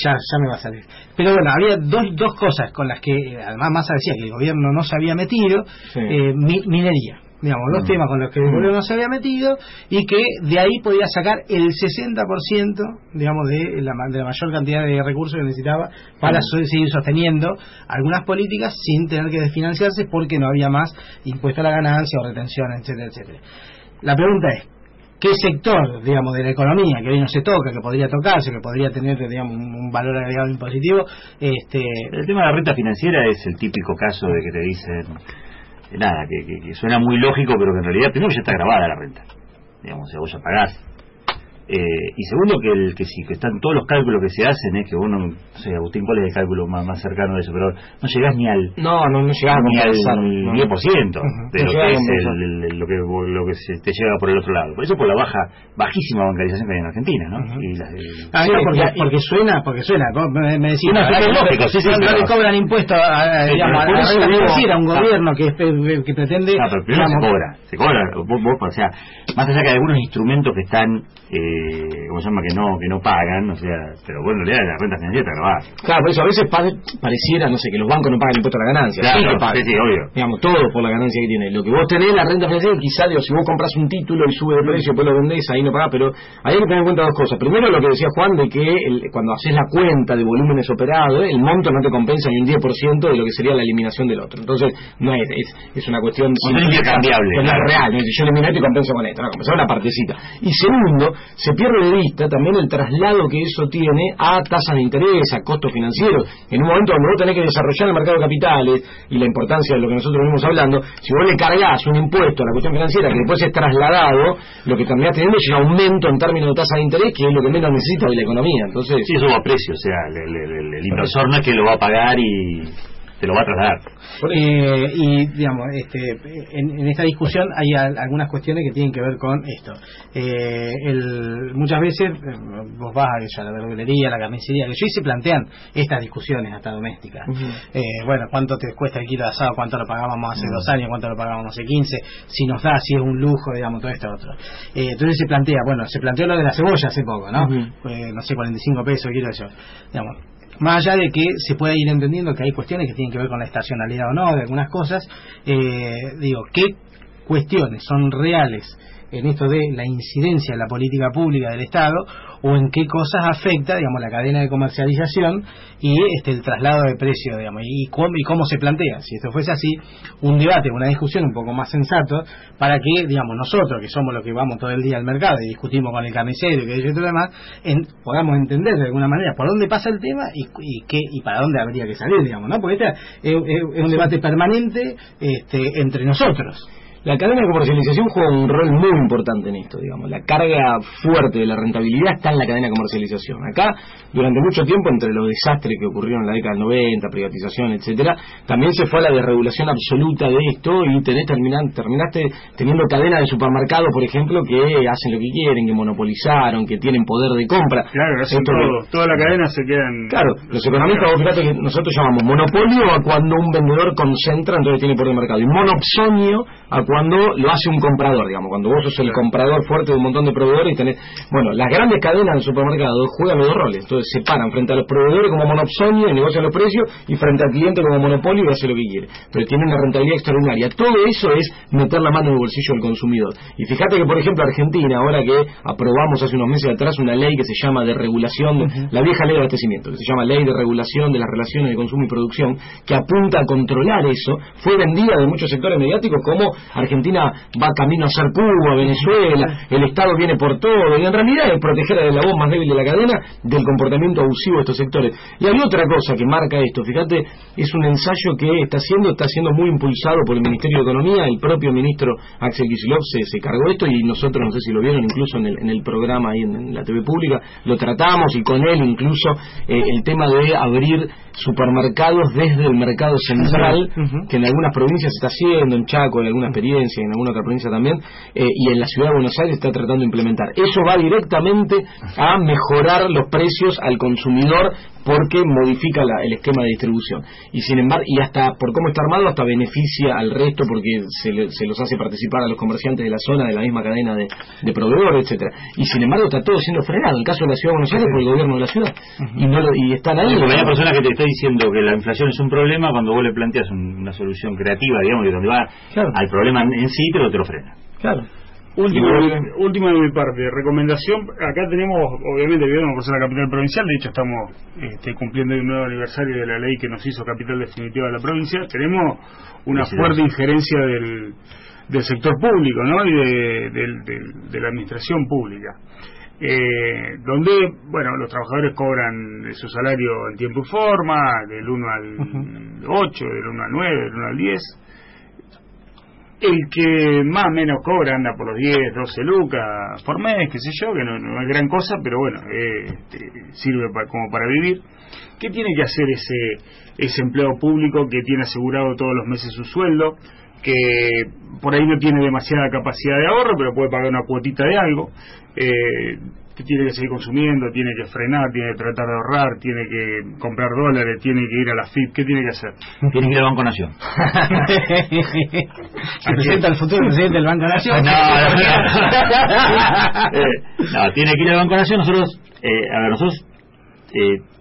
S1: ya me va a salir. Pero bueno, había dos cosas con las que además Massa decía que el gobierno no se había metido. Minería, digamos, dos temas con los que el gobierno no se había metido, y que de ahí podía sacar el 60%, digamos, de la mayor cantidad de recursos que necesitaba para seguir sosteniendo algunas políticas sin tener que desfinanciarse, porque no había más impuesto a la ganancia o retención, etcétera, etcétera. La pregunta es, ¿qué sector, digamos, de la economía que hoy no se toca, que podría tocarse, que podría tener, digamos, un valor agregado impositivo?
S4: El tema de la renta financiera es el típico caso de que te dicen nada, que suena muy lógico, pero que en realidad primero ya está grabada la renta, digamos, o sea, vos ya pagás, y segundo que están todos los cálculos que se hacen, que uno, no sé, Agustín, ¿cuál es el cálculo más cercano de eso? Pero no llegás ni al
S2: no llegás
S4: ni al 10% de lo que es lo que se te llega por el otro lado. Por eso, por la bajísima bancarización que hay en Argentina, ¿no?
S1: Porque suena me decís,
S4: no
S1: le cobran impuestos a la renta financiera, un gobierno que pretende...
S4: pero primero se cobra, vos, o sea, más allá que hay algunos instrumentos que están ¿cómo se llama? Que no pagan, o sea, pero bueno, en realidad la renta financiera está grabada.
S2: Claro, por eso a veces pareciera, no sé, que los bancos no pagan el impuesto a la ganancia.
S4: Claro, sí, obvio.
S2: Digamos, todo por la ganancia que tiene. Lo que vos tenés, la renta financiera, quizá, si vos compras un título y sube de precio, después lo vendés, ahí no pagás, pero hay que tener en cuenta dos cosas. Primero, lo que decía Juan, de que cuando haces la cuenta de volúmenes operados, el monto no te compensa ni un 10% de lo que sería la eliminación del otro. Entonces, no es una cuestión
S4: intercambiable.
S2: No es real, no es yo elimino esto y compenso con esto, no, compensar una partecita. Y segundo, se pierde de vista también el traslado que eso tiene a tasas de interés, a costos financieros. En un momento donde vos tenés que desarrollar el mercado de capitales y la importancia de lo que nosotros venimos hablando, si vos le cargás un impuesto a la cuestión financiera que después es trasladado, lo que terminás teniendo es un aumento en términos de tasa de interés, que es lo que menos necesita de la economía. Entonces,
S4: sí, eso va a precio, o sea, el inversor no es que lo va a pagar y te lo va a trasladar.
S1: Y digamos, en esta discusión hay algunas cuestiones que tienen que ver con esto. Muchas veces vos vas a la verdulería, la carnicería, que yo se plantean estas discusiones hasta domésticas. Bueno, ¿cuánto te cuesta el kilo de asado? ¿Cuánto lo pagábamos hace 2 años? ¿Cuánto lo pagábamos hace 15? Si nos da, si es un lujo, digamos, todo esto otro. Entonces se planteó lo de la cebolla hace poco, ¿no? No sé, 45 pesos, quiero decir, digamos. Más allá de que se puede ir entendiendo que hay cuestiones que tienen que ver con la estacionalidad o no de algunas cosas, ¿qué cuestiones son reales en esto de la incidencia de la política pública del Estado, o en qué cosas afecta, digamos, la cadena de comercialización y el traslado de precio, digamos, y cómo se plantea? Si esto fuese así, un debate, una discusión un poco más sensato, para que, digamos, nosotros, que somos los que vamos todo el día al mercado y discutimos con el carnicero y todo lo demás, podamos entender de alguna manera por dónde pasa el tema y para dónde habría que salir, digamos, ¿no? Porque es un debate permanente entre nosotros.
S2: La cadena de comercialización juega un rol muy importante en esto, digamos. La carga fuerte de la rentabilidad está en la cadena de comercialización. Acá, durante mucho tiempo, entre los desastres que ocurrieron en la década del 90, privatización, etcétera, también se fue a la desregulación absoluta de esto y terminaste teniendo cadenas de supermercados, por ejemplo, que hacen lo que quieren, que monopolizaron, que tienen poder de compra.
S3: Claro, hacen toda la cadena se quedan...
S2: Claro, los economistas, vos fíjate que nosotros llamamos monopolio a cuando un vendedor concentra, entonces tiene poder de mercado, y monopsonio a cuando lo hace un comprador, digamos, cuando vos sos el comprador fuerte de un montón de proveedores y tenés... Bueno, las grandes cadenas de supermercados juegan los dos roles, entonces se paran frente a los proveedores como monopsonio y negocian los precios, y frente al cliente como monopolio y hace lo que quiere, pero tiene una rentabilidad extraordinaria. Todo eso es meter la mano en el bolsillo del consumidor. Y fíjate que, por ejemplo, Argentina, ahora que aprobamos hace unos meses atrás una ley que se llama de regulación, la vieja ley de abastecimiento, que se llama Ley de Regulación de las Relaciones de Consumo y Producción, que apunta a controlar eso, fue vendida de muchos sectores mediáticos como Argentina va camino a ser Cuba, Venezuela, el Estado viene por todo, y en realidad es proteger a la voz más débil de la cadena del comportamiento abusivo de estos sectores. Y hay otra cosa que marca esto, fíjate, es un ensayo que está siendo muy impulsado por el Ministerio de Economía. El propio ministro Axel Kicillof se cargó esto, y nosotros, no sé si lo vieron, incluso en el programa ahí en la TV pública, lo tratamos, y con él incluso el tema de abrir supermercados desde el mercado central, que en algunas provincias se está haciendo, en Chaco hay alguna experiencia, en alguna otra provincia también, y en la ciudad de Buenos Aires está tratando de implementar. Eso va directamente a mejorar los precios al consumidor, porque modifica el esquema de distribución, y sin embargo, y hasta por cómo está armado, hasta beneficia al resto, porque se los hace participar a los comerciantes de la zona, de la misma cadena de proveedores, etcétera. Y sin embargo está todo siendo frenado. En el caso de la ciudad de Buenos Aires, por el gobierno de la ciudad, y están ahí.
S4: Porque hay personas que te está diciendo que la inflación es un problema, cuando vos le planteas una solución creativa, digamos, y donde va al problema en sí, te lo frena.
S2: Claro.
S3: Última de mi parte, recomendación. Acá tenemos, obviamente, vivimos por ser la capital provincial. De hecho, estamos cumpliendo un nuevo aniversario de la ley que nos hizo capital definitiva de la provincia. Tenemos una fuerte injerencia del sector público, ¿no? Y de la administración pública, donde, bueno, los trabajadores cobran su salario en tiempo y forma, del 1 al 8, del 1 al 9, del 1 al 10. El que más o menos cobra anda por los 10, 12 lucas por mes, qué sé yo, que no es gran cosa, pero bueno, sirve como para vivir. ¿Qué tiene que hacer ese empleado público que tiene asegurado todos los meses su sueldo, que por ahí no tiene demasiada capacidad de ahorro, pero puede pagar una cuotita de algo? Que tiene que seguir consumiendo, tiene que frenar, tiene que tratar de ahorrar, tiene que comprar dólares, tiene que ir a la FIP. ¿Qué tiene que hacer?
S4: Tiene que ir al Banco Nación.
S1: ¿Se presenta el futuro presidente del Banco Nación?
S4: No, tiene que ir al Banco Nación. Nosotros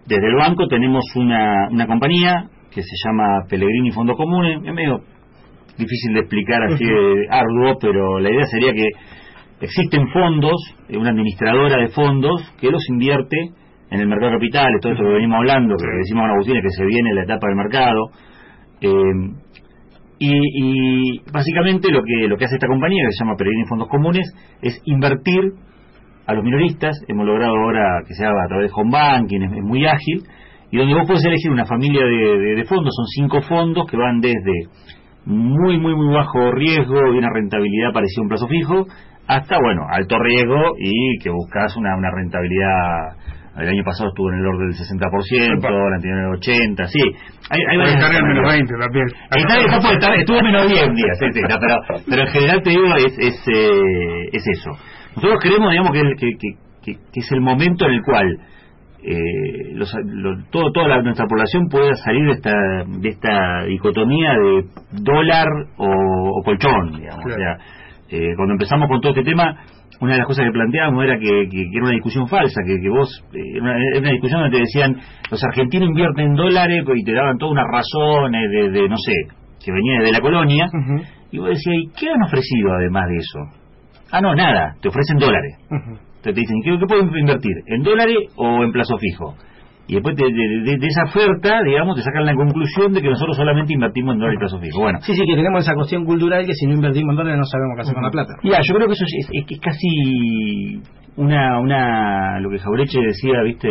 S4: desde el banco tenemos una compañía que se llama Pellegrini Fondos Comunes. Es medio difícil de explicar, así de arduo, pero la idea sería que existen fondos, una administradora de fondos que los invierte en el mercado de capitales, todo esto que venimos hablando, que decimos a Agustín, que se viene la etapa del mercado, y básicamente lo que hace esta compañía, que se llama Pellegrini Fondos Comunes, es invertir a los minoristas. Hemos logrado ahora que se haga a través de home banking, es muy ágil, y donde vos podés elegir una familia de fondos. Son 5 fondos que van desde muy bajo riesgo y una rentabilidad parecida a un plazo fijo, hasta, bueno, alto riesgo y que buscas una rentabilidad. El año pasado estuvo en el orden del 60%, el anterior el 80%, sí. Hay varias
S3: menos 20 también.
S4: Estuvo menos 10 días, pero en general te digo, es eso. Nosotros creemos, digamos, que es el momento en el cual toda nuestra población pueda salir de esta dicotomía de dólar o colchón, digamos. Claro. O sea, cuando empezamos con todo este tema, una de las cosas que planteábamos era que era una discusión falsa, que vos, era una discusión donde te decían, los argentinos invierten en dólares, y te daban todas unas razones de no sé, que venía de la colonia, y vos decías, ¿y qué han ofrecido además de eso? Ah, no, nada, te ofrecen dólares. Entonces te dicen, ¿qué puedo invertir? ¿En dólares o en plazo fijo? Y después de esa oferta, digamos, te sacan la conclusión de que nosotros solamente invertimos en dólares y plazo fijo. Bueno,
S1: sí, que tenemos esa cuestión cultural que si no invertimos en dólares no sabemos qué hacer con la plata.
S4: Ya, yo creo que eso es casi lo que Jaureche decía, ¿viste?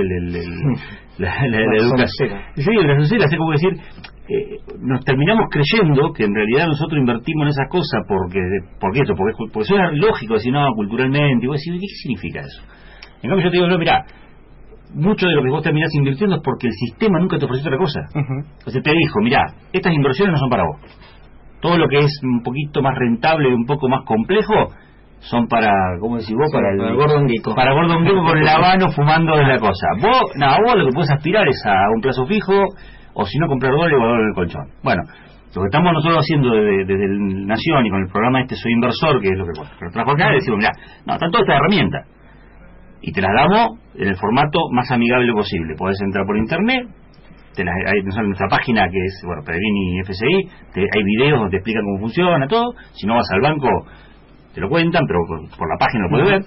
S4: La educación. Sí, la sociedad, es como decir, nos terminamos creyendo que en realidad nosotros invertimos en esas cosas porque suena lógico decir, no, culturalmente, y vos decís, ¿qué significa eso? En cambio yo te digo, no, mirá, mucho de lo que vos terminás invirtiendo es porque el sistema nunca te ofreció otra cosa. Entonces te dijo, mirá, estas inversiones no son para vos. Todo lo que es un poquito más rentable y un poco más complejo son para, ¿cómo decís vos? Para
S2: Gordon Gekko.
S4: Para Gordon Gekko con el habano fumando de la cosa. Vos lo que podés aspirar es a un plazo fijo, o si no, comprar dólares o en el colchón. Bueno, lo que estamos nosotros haciendo desde el Nación y con el programa Soy Inversor, que es lo que trajo acá, decimos, mirá, están todas estas herramientas y te las damos en el formato más amigable posible. Podés entrar por internet, hay nuestra página que es, bueno, Pellegrini FCI, hay videos donde te explican cómo funciona todo. Si no vas al banco te lo cuentan, pero por la página lo puedes ver.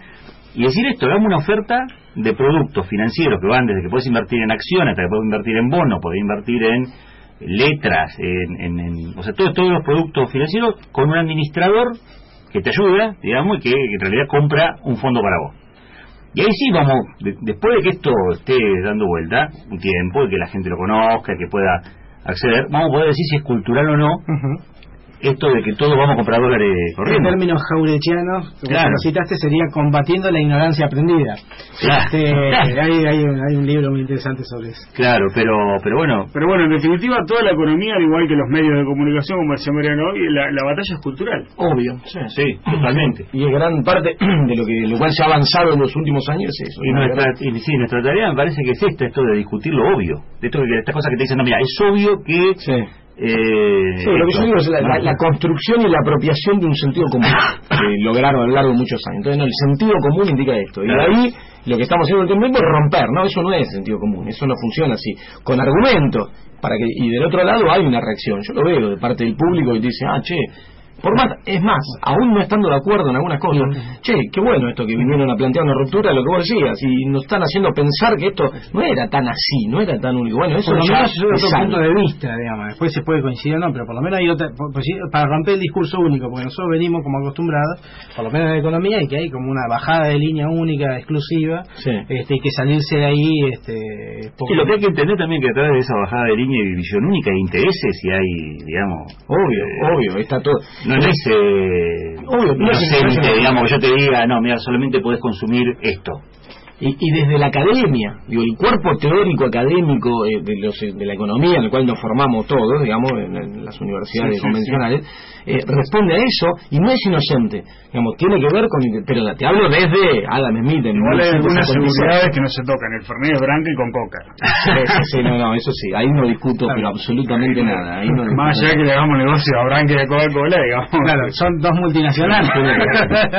S4: Y decir esto, damos una oferta de productos financieros que van desde que puedes invertir en acciones hasta que puedes invertir en bonos, podés invertir en letras, o sea, todos los productos financieros con un administrador que te ayuda, digamos, y que en realidad compra un fondo para vos. Y ahí sí vamos, después de que esto esté dando vuelta un tiempo, y que la gente lo conozca, que pueda acceder, vamos a poder decir si es cultural o no. Esto de que todos vamos a comprar dólares corriendo.
S1: En términos jaurechianos, como
S4: claro.
S1: lo citaste, sería combatiendo la ignorancia aprendida.
S4: Claro.
S1: Hay un libro muy interesante sobre eso.
S4: Claro, pero bueno.
S3: Pero bueno, en definitiva, toda la economía, al igual que los medios de comunicación, como decía Mariano hoy, la batalla es cultural.
S2: Obvio,
S4: Sí, totalmente.
S2: Y es gran parte de lo cual se ha avanzado en los últimos años es eso.
S4: Y nuestra tarea me parece que es esto de discutir lo obvio. De estas cosas que te dicen, no, mira, es obvio que...
S2: Sí. Lo que yo digo es la construcción y la apropiación de un sentido común que lograron a lo largo de muchos años. Entonces, el sentido común indica esto. Y de ahí lo que estamos haciendo en el tiempo es romper, ¿no? Eso no es sentido común, eso no funciona así. Con argumentos, y del otro lado hay una reacción. Yo lo veo de parte del público que dice, che, por más, es más, aún no estando de acuerdo en algunas cosas, che, qué bueno esto que vinieron a plantear una ruptura, lo que vos decías, y nos están haciendo pensar que esto no era tan así, no era tan único. Bueno, eso
S1: por lo
S2: ya
S1: menos es otro
S2: sale.
S1: punto de vista, digamos. Después se puede coincidir o no, pero por lo menos hay otra, para romper el discurso único, porque nosotros venimos como acostumbrados, por lo menos en la economía, y que hay como una bajada de línea única, exclusiva,
S2: Sí.
S1: y que salirse de ahí,
S4: Y lo que hay que entender también que a través de esa bajada de línea y visión única hay intereses y hay, digamos...
S2: Obvio, está todo...
S4: No es inocente, digamos, que yo te diga, no, mira, solamente podés consumir esto.
S2: Y desde la academia, digo, el cuerpo teórico académico de la economía en el cual nos formamos todos, digamos, en las universidades convencionales, responde a eso y no es inocente, digamos, tiene que ver con... Pero te hablo desde Adam Smith.
S3: Igual hay algunas seguridades que no se tocan, el Fernet es branca y con coca.
S2: Sí, no, eso sí, ahí no discuto, pero absolutamente nada. Ahí no discuto.
S3: Más allá que le hagamos negocio a branca y a Coca-Cola, digamos.
S1: Claro, son dos multinacionales.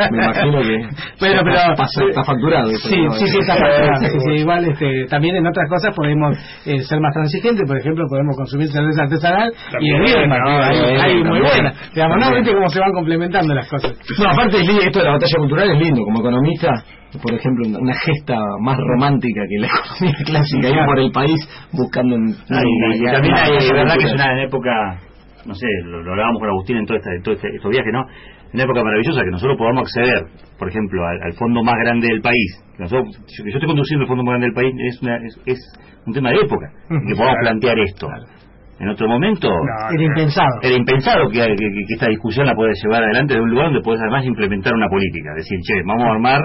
S2: Me imagino que
S1: pero
S2: está facturado eso.
S1: Sí, está facturado. Sí, igual también en otras cosas podemos ser más transigentes, por ejemplo, podemos consumir cerveza artesanal y el bien, hay muy buena. Digamos, ¿no? ¿Viste cómo se van complementando las cosas?
S2: No, aparte esto de la batalla cultural es lindo, como economista, por ejemplo, una gesta más romántica que la economía clásica, ir por el país buscando...
S4: y también hay, verdad que es una época, no sé, lo hablábamos con Agustín en todo estos viajes, ¿no? Una época maravillosa que nosotros podamos acceder, por ejemplo, al fondo más grande del país. Yo estoy conduciendo el fondo más grande del país, es un tema de época, que podamos plantear esto. En otro momento
S1: era
S4: impensado que esta discusión la puedas llevar adelante de un lugar donde puedes además implementar una política, decir, che, vamos a armar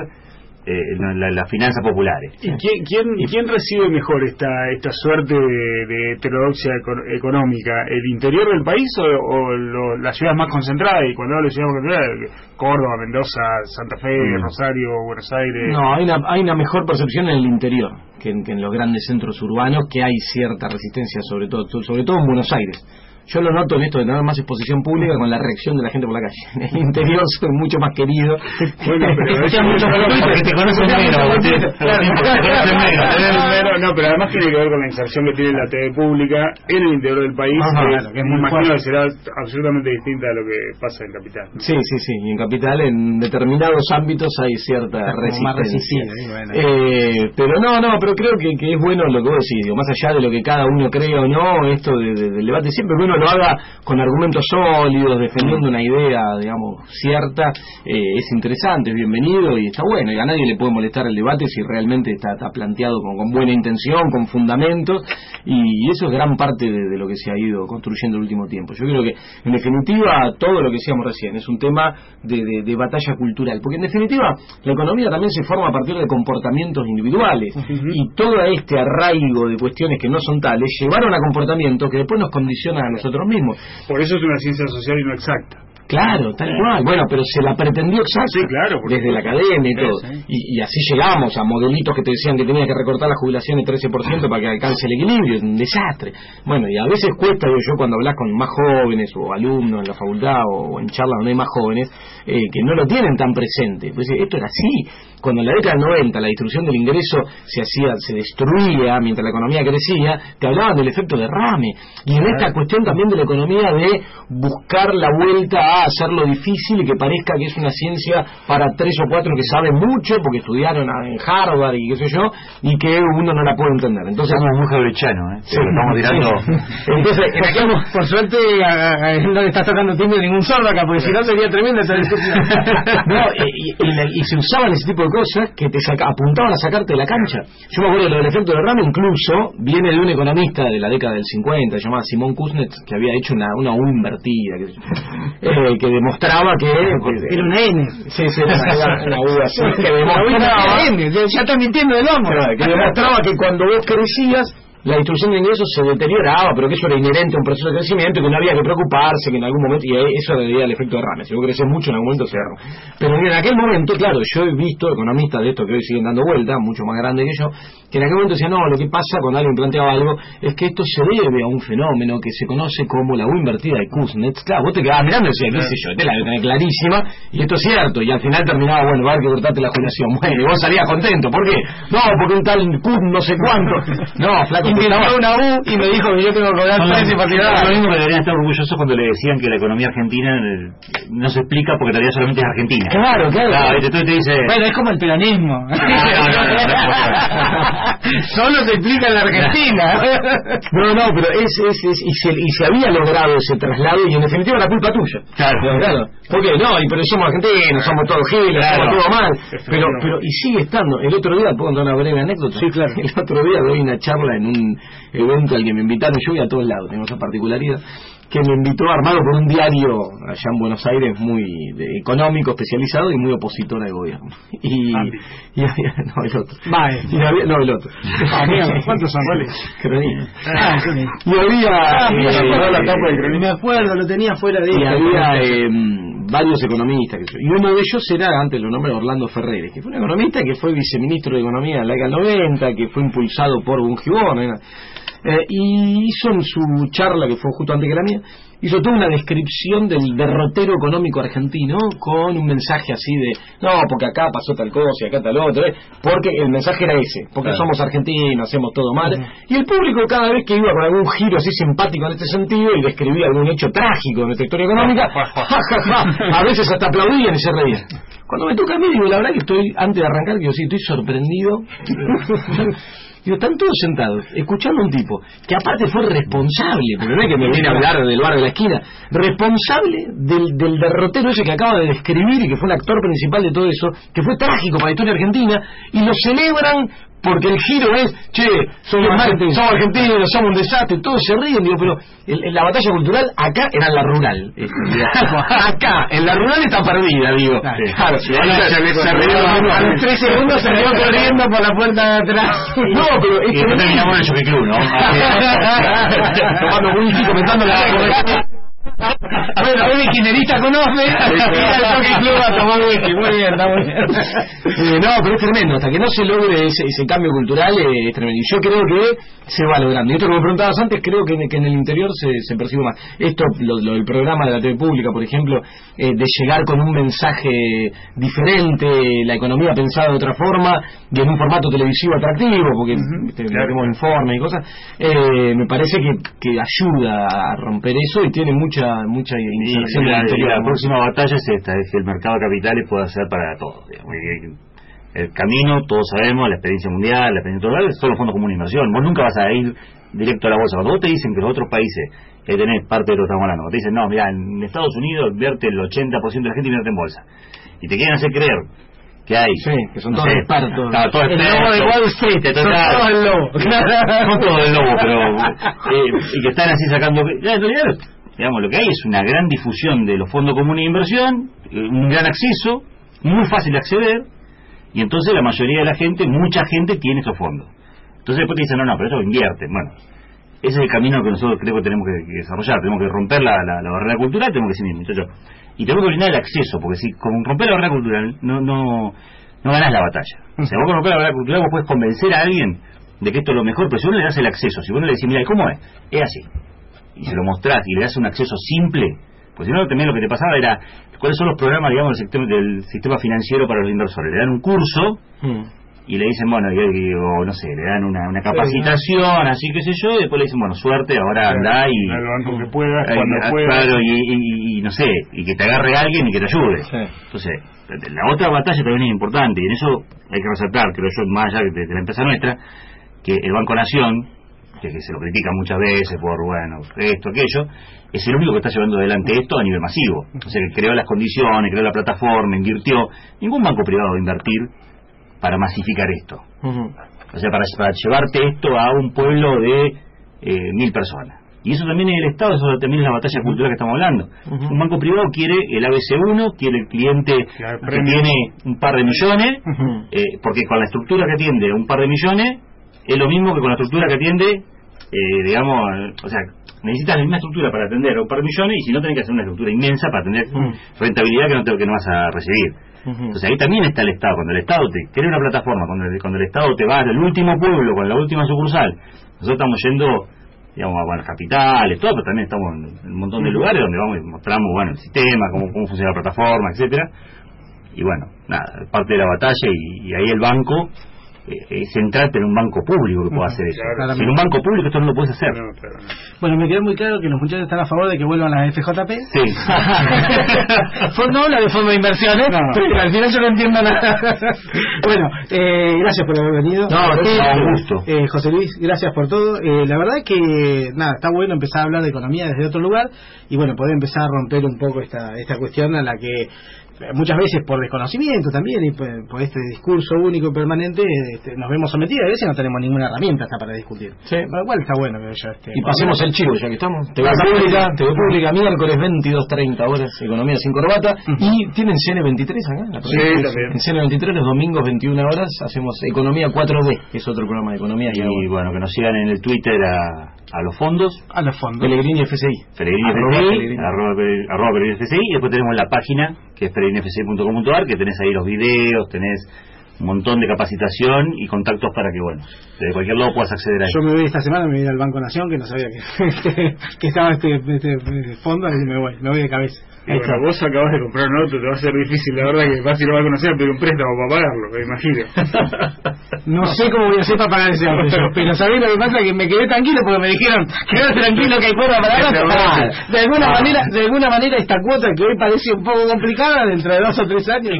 S4: las finanzas populares.
S3: ¿Y quién recibe mejor esta suerte de heterodoxia económica? ¿El interior del país o las ciudades más concentradas? Y cuando hablo de ciudades más concentradas, Córdoba, Mendoza, Santa Fe, Rosario, Buenos Aires.
S2: No, hay una mejor percepción en el interior que en los grandes centros urbanos, que hay cierta resistencia, sobre todo en Buenos Aires. Yo lo noto en esto de tener más exposición pública con la reacción de la gente por la calle. En el interior soy mucho más querido.
S3: Bueno, pero
S4: porque te conocen menos.
S3: No, pero además tiene que ver con la inserción que tiene la TV pública en el interior del país, que es muy imagino que será absolutamente distinta a lo que pasa en Capital, ¿no?
S2: Sí, y en Capital en determinados ámbitos hay cierta resistencia. Pero pero creo que es bueno lo que vos decís, digo, más allá de lo que cada uno crea o no, esto del debate, siempre que uno lo haga con argumentos sólidos, defendiendo una idea, digamos, cierta, es interesante, es bienvenido y está bueno, y a nadie le puede molestar el debate si realmente está planteado con buena intención, con fundamentos, y eso es gran parte de lo que se ha ido construyendo el último tiempo. Yo creo que, en definitiva, todo lo que decíamos recién es un tema de batalla cultural, porque en definitiva la economía también se forma a partir de comportamientos individuales, y todo este arraigo de cuestiones que no son tales llevaron a comportamientos que después nos condicionan a nosotros mismos.
S3: Por eso es una ciencia social y no exacta.
S2: Claro, tal cual. Bueno, pero se la pretendió exacta.
S3: Sí, claro.
S2: Desde la academia y todo. Y así llegamos a modelitos que te decían que tenía que recortar la jubilación en 13% para que alcance el equilibrio. Es un desastre. Bueno, y a veces cuesta, yo cuando hablas con más jóvenes o alumnos en la facultad o en charlas donde hay más jóvenes, que no lo tienen tan presente. Pues esto era así. Cuando en la década del 90 la distribución del ingreso se destruía mientras la economía crecía, te hablaban del efecto derrame. Y en esta cuestión también de la economía de buscar la vuelta a hacerlo difícil y que parezca que es una ciencia para 3 o 4 que saben mucho porque estudiaron en Harvard y qué sé yo, y que uno no la puede entender. Entonces
S4: estamos muy jabrechano,
S2: sí,
S4: estamos tirando.
S2: Sí. Entonces,
S1: por suerte no le estás tocando timbre a ningún sordo acá, porque si no sería tremenda esa discusión.
S2: No, y se usaban ese tipo de cosas que te apuntaban a sacarte de la cancha. Yo me acuerdo del efecto de derrame, incluso viene de un economista de la década del 50, llamado Simon Kuznets, que había hecho una U invertida, que demostraba que
S1: era una N.
S2: Sí, era una U así, que demostraba
S1: ya está mintiendo el hombre.
S2: Que demostraba que cuando vos crecías la distribución de ingresos se deterioraba, pero que eso era inherente a un proceso de crecimiento, que no había que preocuparse, que en algún momento, y eso era el efecto de derrame, si vos creces mucho en algún momento se derrama. Pero en aquel momento, claro, yo he visto economistas de estos que hoy siguen dando vuelta, mucho más grandes que yo, que en aquel momento decían, no, lo que pasa cuando alguien planteaba algo es que esto se debe a un fenómeno que se conoce como la U invertida de Kuznets. Claro, vos te quedabas mirando y decías, qué sé yo, te la debo tener clarísima, y esto es cierto, y al final terminaba, bueno, va a haber que cortarte la jubilación. Bueno, y vos salías contento, ¿por qué? No, porque un tal Kuhn no sé cuánto. No, flaco,
S1: inventó una U y me dijo que yo tengo que cobrar precio para tirar.
S4: Lo mismo que deberían estar orgullosos cuando le decían que la economía argentina no se explica porque en realidad solamente es argentina.
S2: Claro.
S4: Entonces te dice...
S1: Bueno, es como el peronismo. Solo se explica en la Argentina.
S2: No, pero y se había logrado ese traslado y en definitiva la culpa tuya. Claro. ¿Por qué? No, pero somos argentinos, somos todos giles, somos todo mal. Pero y sigue estando. El otro día, ¿puedo contar una breve anécdota?
S1: Sí, claro.
S2: El otro día doy una charla en un evento al que me invitaron. Yo voy a todos lados, tengo esa particularidad, que me invitó armado por un diario allá en Buenos Aires muy económico, especializado y muy opositor al gobierno. Y había, no, el otro. El otro.
S1: ¿Cuántos son?
S2: Cronista.
S1: Sí.
S2: Y había
S1: la tapa de Cronista. Me acuerdo, lo tenía fuera de
S2: y había varios economistas, y uno de ellos era, antes lo nombré, Orlando Ferreres, que fue un economista que fue viceministro de Economía en la década del 90, que fue impulsado por Bungiborn, y hizo en su charla, que fue justo antes que la mía, hizo toda una descripción del derrotero económico argentino con un mensaje así de, no, porque acá pasó tal cosa y acá tal otra, porque el mensaje era ese, porque somos argentinos, hacemos todo mal, y el público cada vez que iba con algún giro así simpático en este sentido y describía algún hecho trágico de nuestra historia económica, a veces hasta aplaudían y se reían. Cuando me toca a mí, digo, la verdad que estoy, antes de arrancar, digo, sí, estoy sorprendido. Digo, están todos sentados, escuchando a un tipo que aparte fue responsable, porque no es que me viene a hablar del bar de la esquina, responsable del derrotero ese que acaba de describir y que fue un actor principal de todo eso, que fue trágico para la historia argentina, y lo celebran porque el giro es, che, somos argentinos, somos un desastre, todos se ríen, digo, pero la batalla cultural acá era en la rural. Acá, en la rural está perdida, digo. Claro, se rió, a los 3 segundos se rió corriendo por la puerta de atrás. No, pero es que
S4: terminamos en el Jockey Club, ¿no?
S2: Tomando whisky, comentando la...
S1: Bueno, hoy kirchnerista conoce y al Jockey Club a tomar whisky. Muy bien, está muy bien.
S2: No, pero es tremendo, hasta que no se logre ese cambio cultural es tremendo. Y yo creo que se va logrando. Y esto que me preguntabas antes, creo que en el interior se percibe más. Esto, lo del programa de la TV pública, por ejemplo, de llegar con un mensaje diferente, la economía pensada de otra forma, y en un formato televisivo atractivo, porque tenemos informes y cosas, me parece que ayuda a romper eso y tiene mucha inserción del interior.
S4: La próxima batalla es esta, es que el mercado de capitales pueda ser para todos, digamos. El camino, todos sabemos, la experiencia mundial, la experiencia global, son los fondos comunes de inversión. Vos nunca vas a ir directo a la bolsa. Cuando vos te dicen que los otros países, tenés parte de lo que estamos hablando, te dicen, no, mira, en Estados Unidos invierte el 80% de la gente invierte en bolsa. Y te quieren hacer creer que hay,
S2: que son todos expertos.
S4: Todos
S1: el lobo de Wall Street, son todos el lobo.
S4: Son todos el lobo, pero y que están así sacando, en realidad, digamos, lo que hay es una gran difusión de los fondos comunes de inversión, un gran acceso, muy fácil de acceder, y entonces la mayoría de la gente, mucha gente tiene esos fondos. Entonces después te dicen, no, pero eso invierten. Bueno, ese es el camino que nosotros creo que tenemos que desarrollar. Tenemos que romper la barrera cultural, tenemos que decir, muchachos, y tenemos que brindar el acceso, porque si con romper la barrera cultural no ganás la batalla. O sea, vos con romper la barrera cultural vos podés convencer a alguien de que esto es lo mejor, pero si vos no le das el acceso, si vos no le decís, mira, ¿cómo es? Es así. Y se lo mostrás y le das un acceso simple, pues si no, también lo que te pasaba era cuáles son los programas, digamos, del sistema financiero para los inversores. Le dan un curso y le dicen, bueno, o no sé, le dan una capacitación, así que sé yo, y después le dicen, bueno, suerte, ahora andá y
S3: lo que puedas, cuando puedas.
S4: Claro, y no sé, y que te agarre alguien y que te ayude.
S2: Sí.
S4: Entonces, la otra batalla también es importante, y en eso hay que resaltar, creo yo, más allá de la empresa nuestra, que el Banco Nación, que se lo critica muchas veces por, bueno, esto, aquello, es el único que está llevando adelante esto a nivel masivo. O sea, que creó las condiciones, creó la plataforma, invirtió. Ningún banco privado va a invertir para masificar esto. O sea, para llevarte esto a un pueblo de 1000 personas. Y eso también es el Estado, eso también es la batalla cultural que estamos hablando. Un banco privado quiere el ABC1, quiere el cliente que tiene un par de millones, porque con la estructura que atiende un par de millones, es lo mismo que con la estructura que atiende, digamos, o sea, necesitas la misma estructura para atender a un par de millones, y si no, tenés que hacer una estructura inmensa para tener rentabilidad que no vas a recibir. Entonces ahí también está el Estado. Cuando el Estado te crea una plataforma, cuando el Estado te va al último pueblo con la última sucursal, nosotros estamos yendo, digamos, a las capitales, todo, pero también estamos en un montón de lugares donde vamos y mostramos, bueno, el sistema, cómo funciona la plataforma, etcétera. Y bueno, nada, parte de la batalla, y ahí el banco es central, pero un banco público que pueda hacer eso.
S1: Claramente.
S4: Sin un banco público esto no lo puedes hacer.
S3: No, claro.
S1: Bueno, me quedó muy claro que los muchachos están a favor de que vuelvan las FJP.
S4: Sí.
S1: No habla de fondo de inversiones, pero al final yo no entiendo nada. Bueno, gracias por haber venido.
S4: No, un gusto.
S1: José Luis, gracias por todo. La verdad es que, nada, está bueno empezar a hablar de economía desde otro lugar, y bueno, poder empezar a romper un poco esta cuestión a la que muchas veces por desconocimiento también, y por este discurso único y permanente, nos vemos sometidos. A veces no tenemos ninguna herramienta hasta para discutir.
S2: Sí.
S1: Lo cual está bueno, creo yo.
S2: Y pasemos el chivo, ya que estamos. TV Pública, miércoles 22:30 horas, Economía sin corbata. Y tienen CN23 acá en la provincia.
S3: Sí, también.
S2: En CN23 los domingos 21 horas hacemos Economía 4D, que es otro programa de economía.
S4: Y bueno, que nos sigan en el Twitter a los fondos.
S1: A los fondos.
S2: Pellegrini FCI.
S4: Pellegrini FCI, arroba Pellegrini FCI, y después tenemos la página que es peregrinifci.com.ar, que tenés ahí los videos, tenés un montón de capacitación y contactos para que, bueno, de cualquier lado puedas acceder a eso.
S1: Yo me voy esta semana, me voy al Banco Nación, que no sabía que estaba este fondo, y me voy de cabeza.
S3: Y bueno, vos acabas de comprar un auto, te va a ser difícil, la verdad, que vas a ir a Banco Nación a pedir un préstamo para pagarlo, me imagino.
S1: No sé cómo voy a hacer para pagar ese auto yo, pero ¿sabés lo que pasa? Que me quedé tranquilo porque me dijeron, quédate tranquilo que hay cuota para pagar. De alguna manera esta cuota que hoy parece un poco complicada, dentro de 2 o 3 años,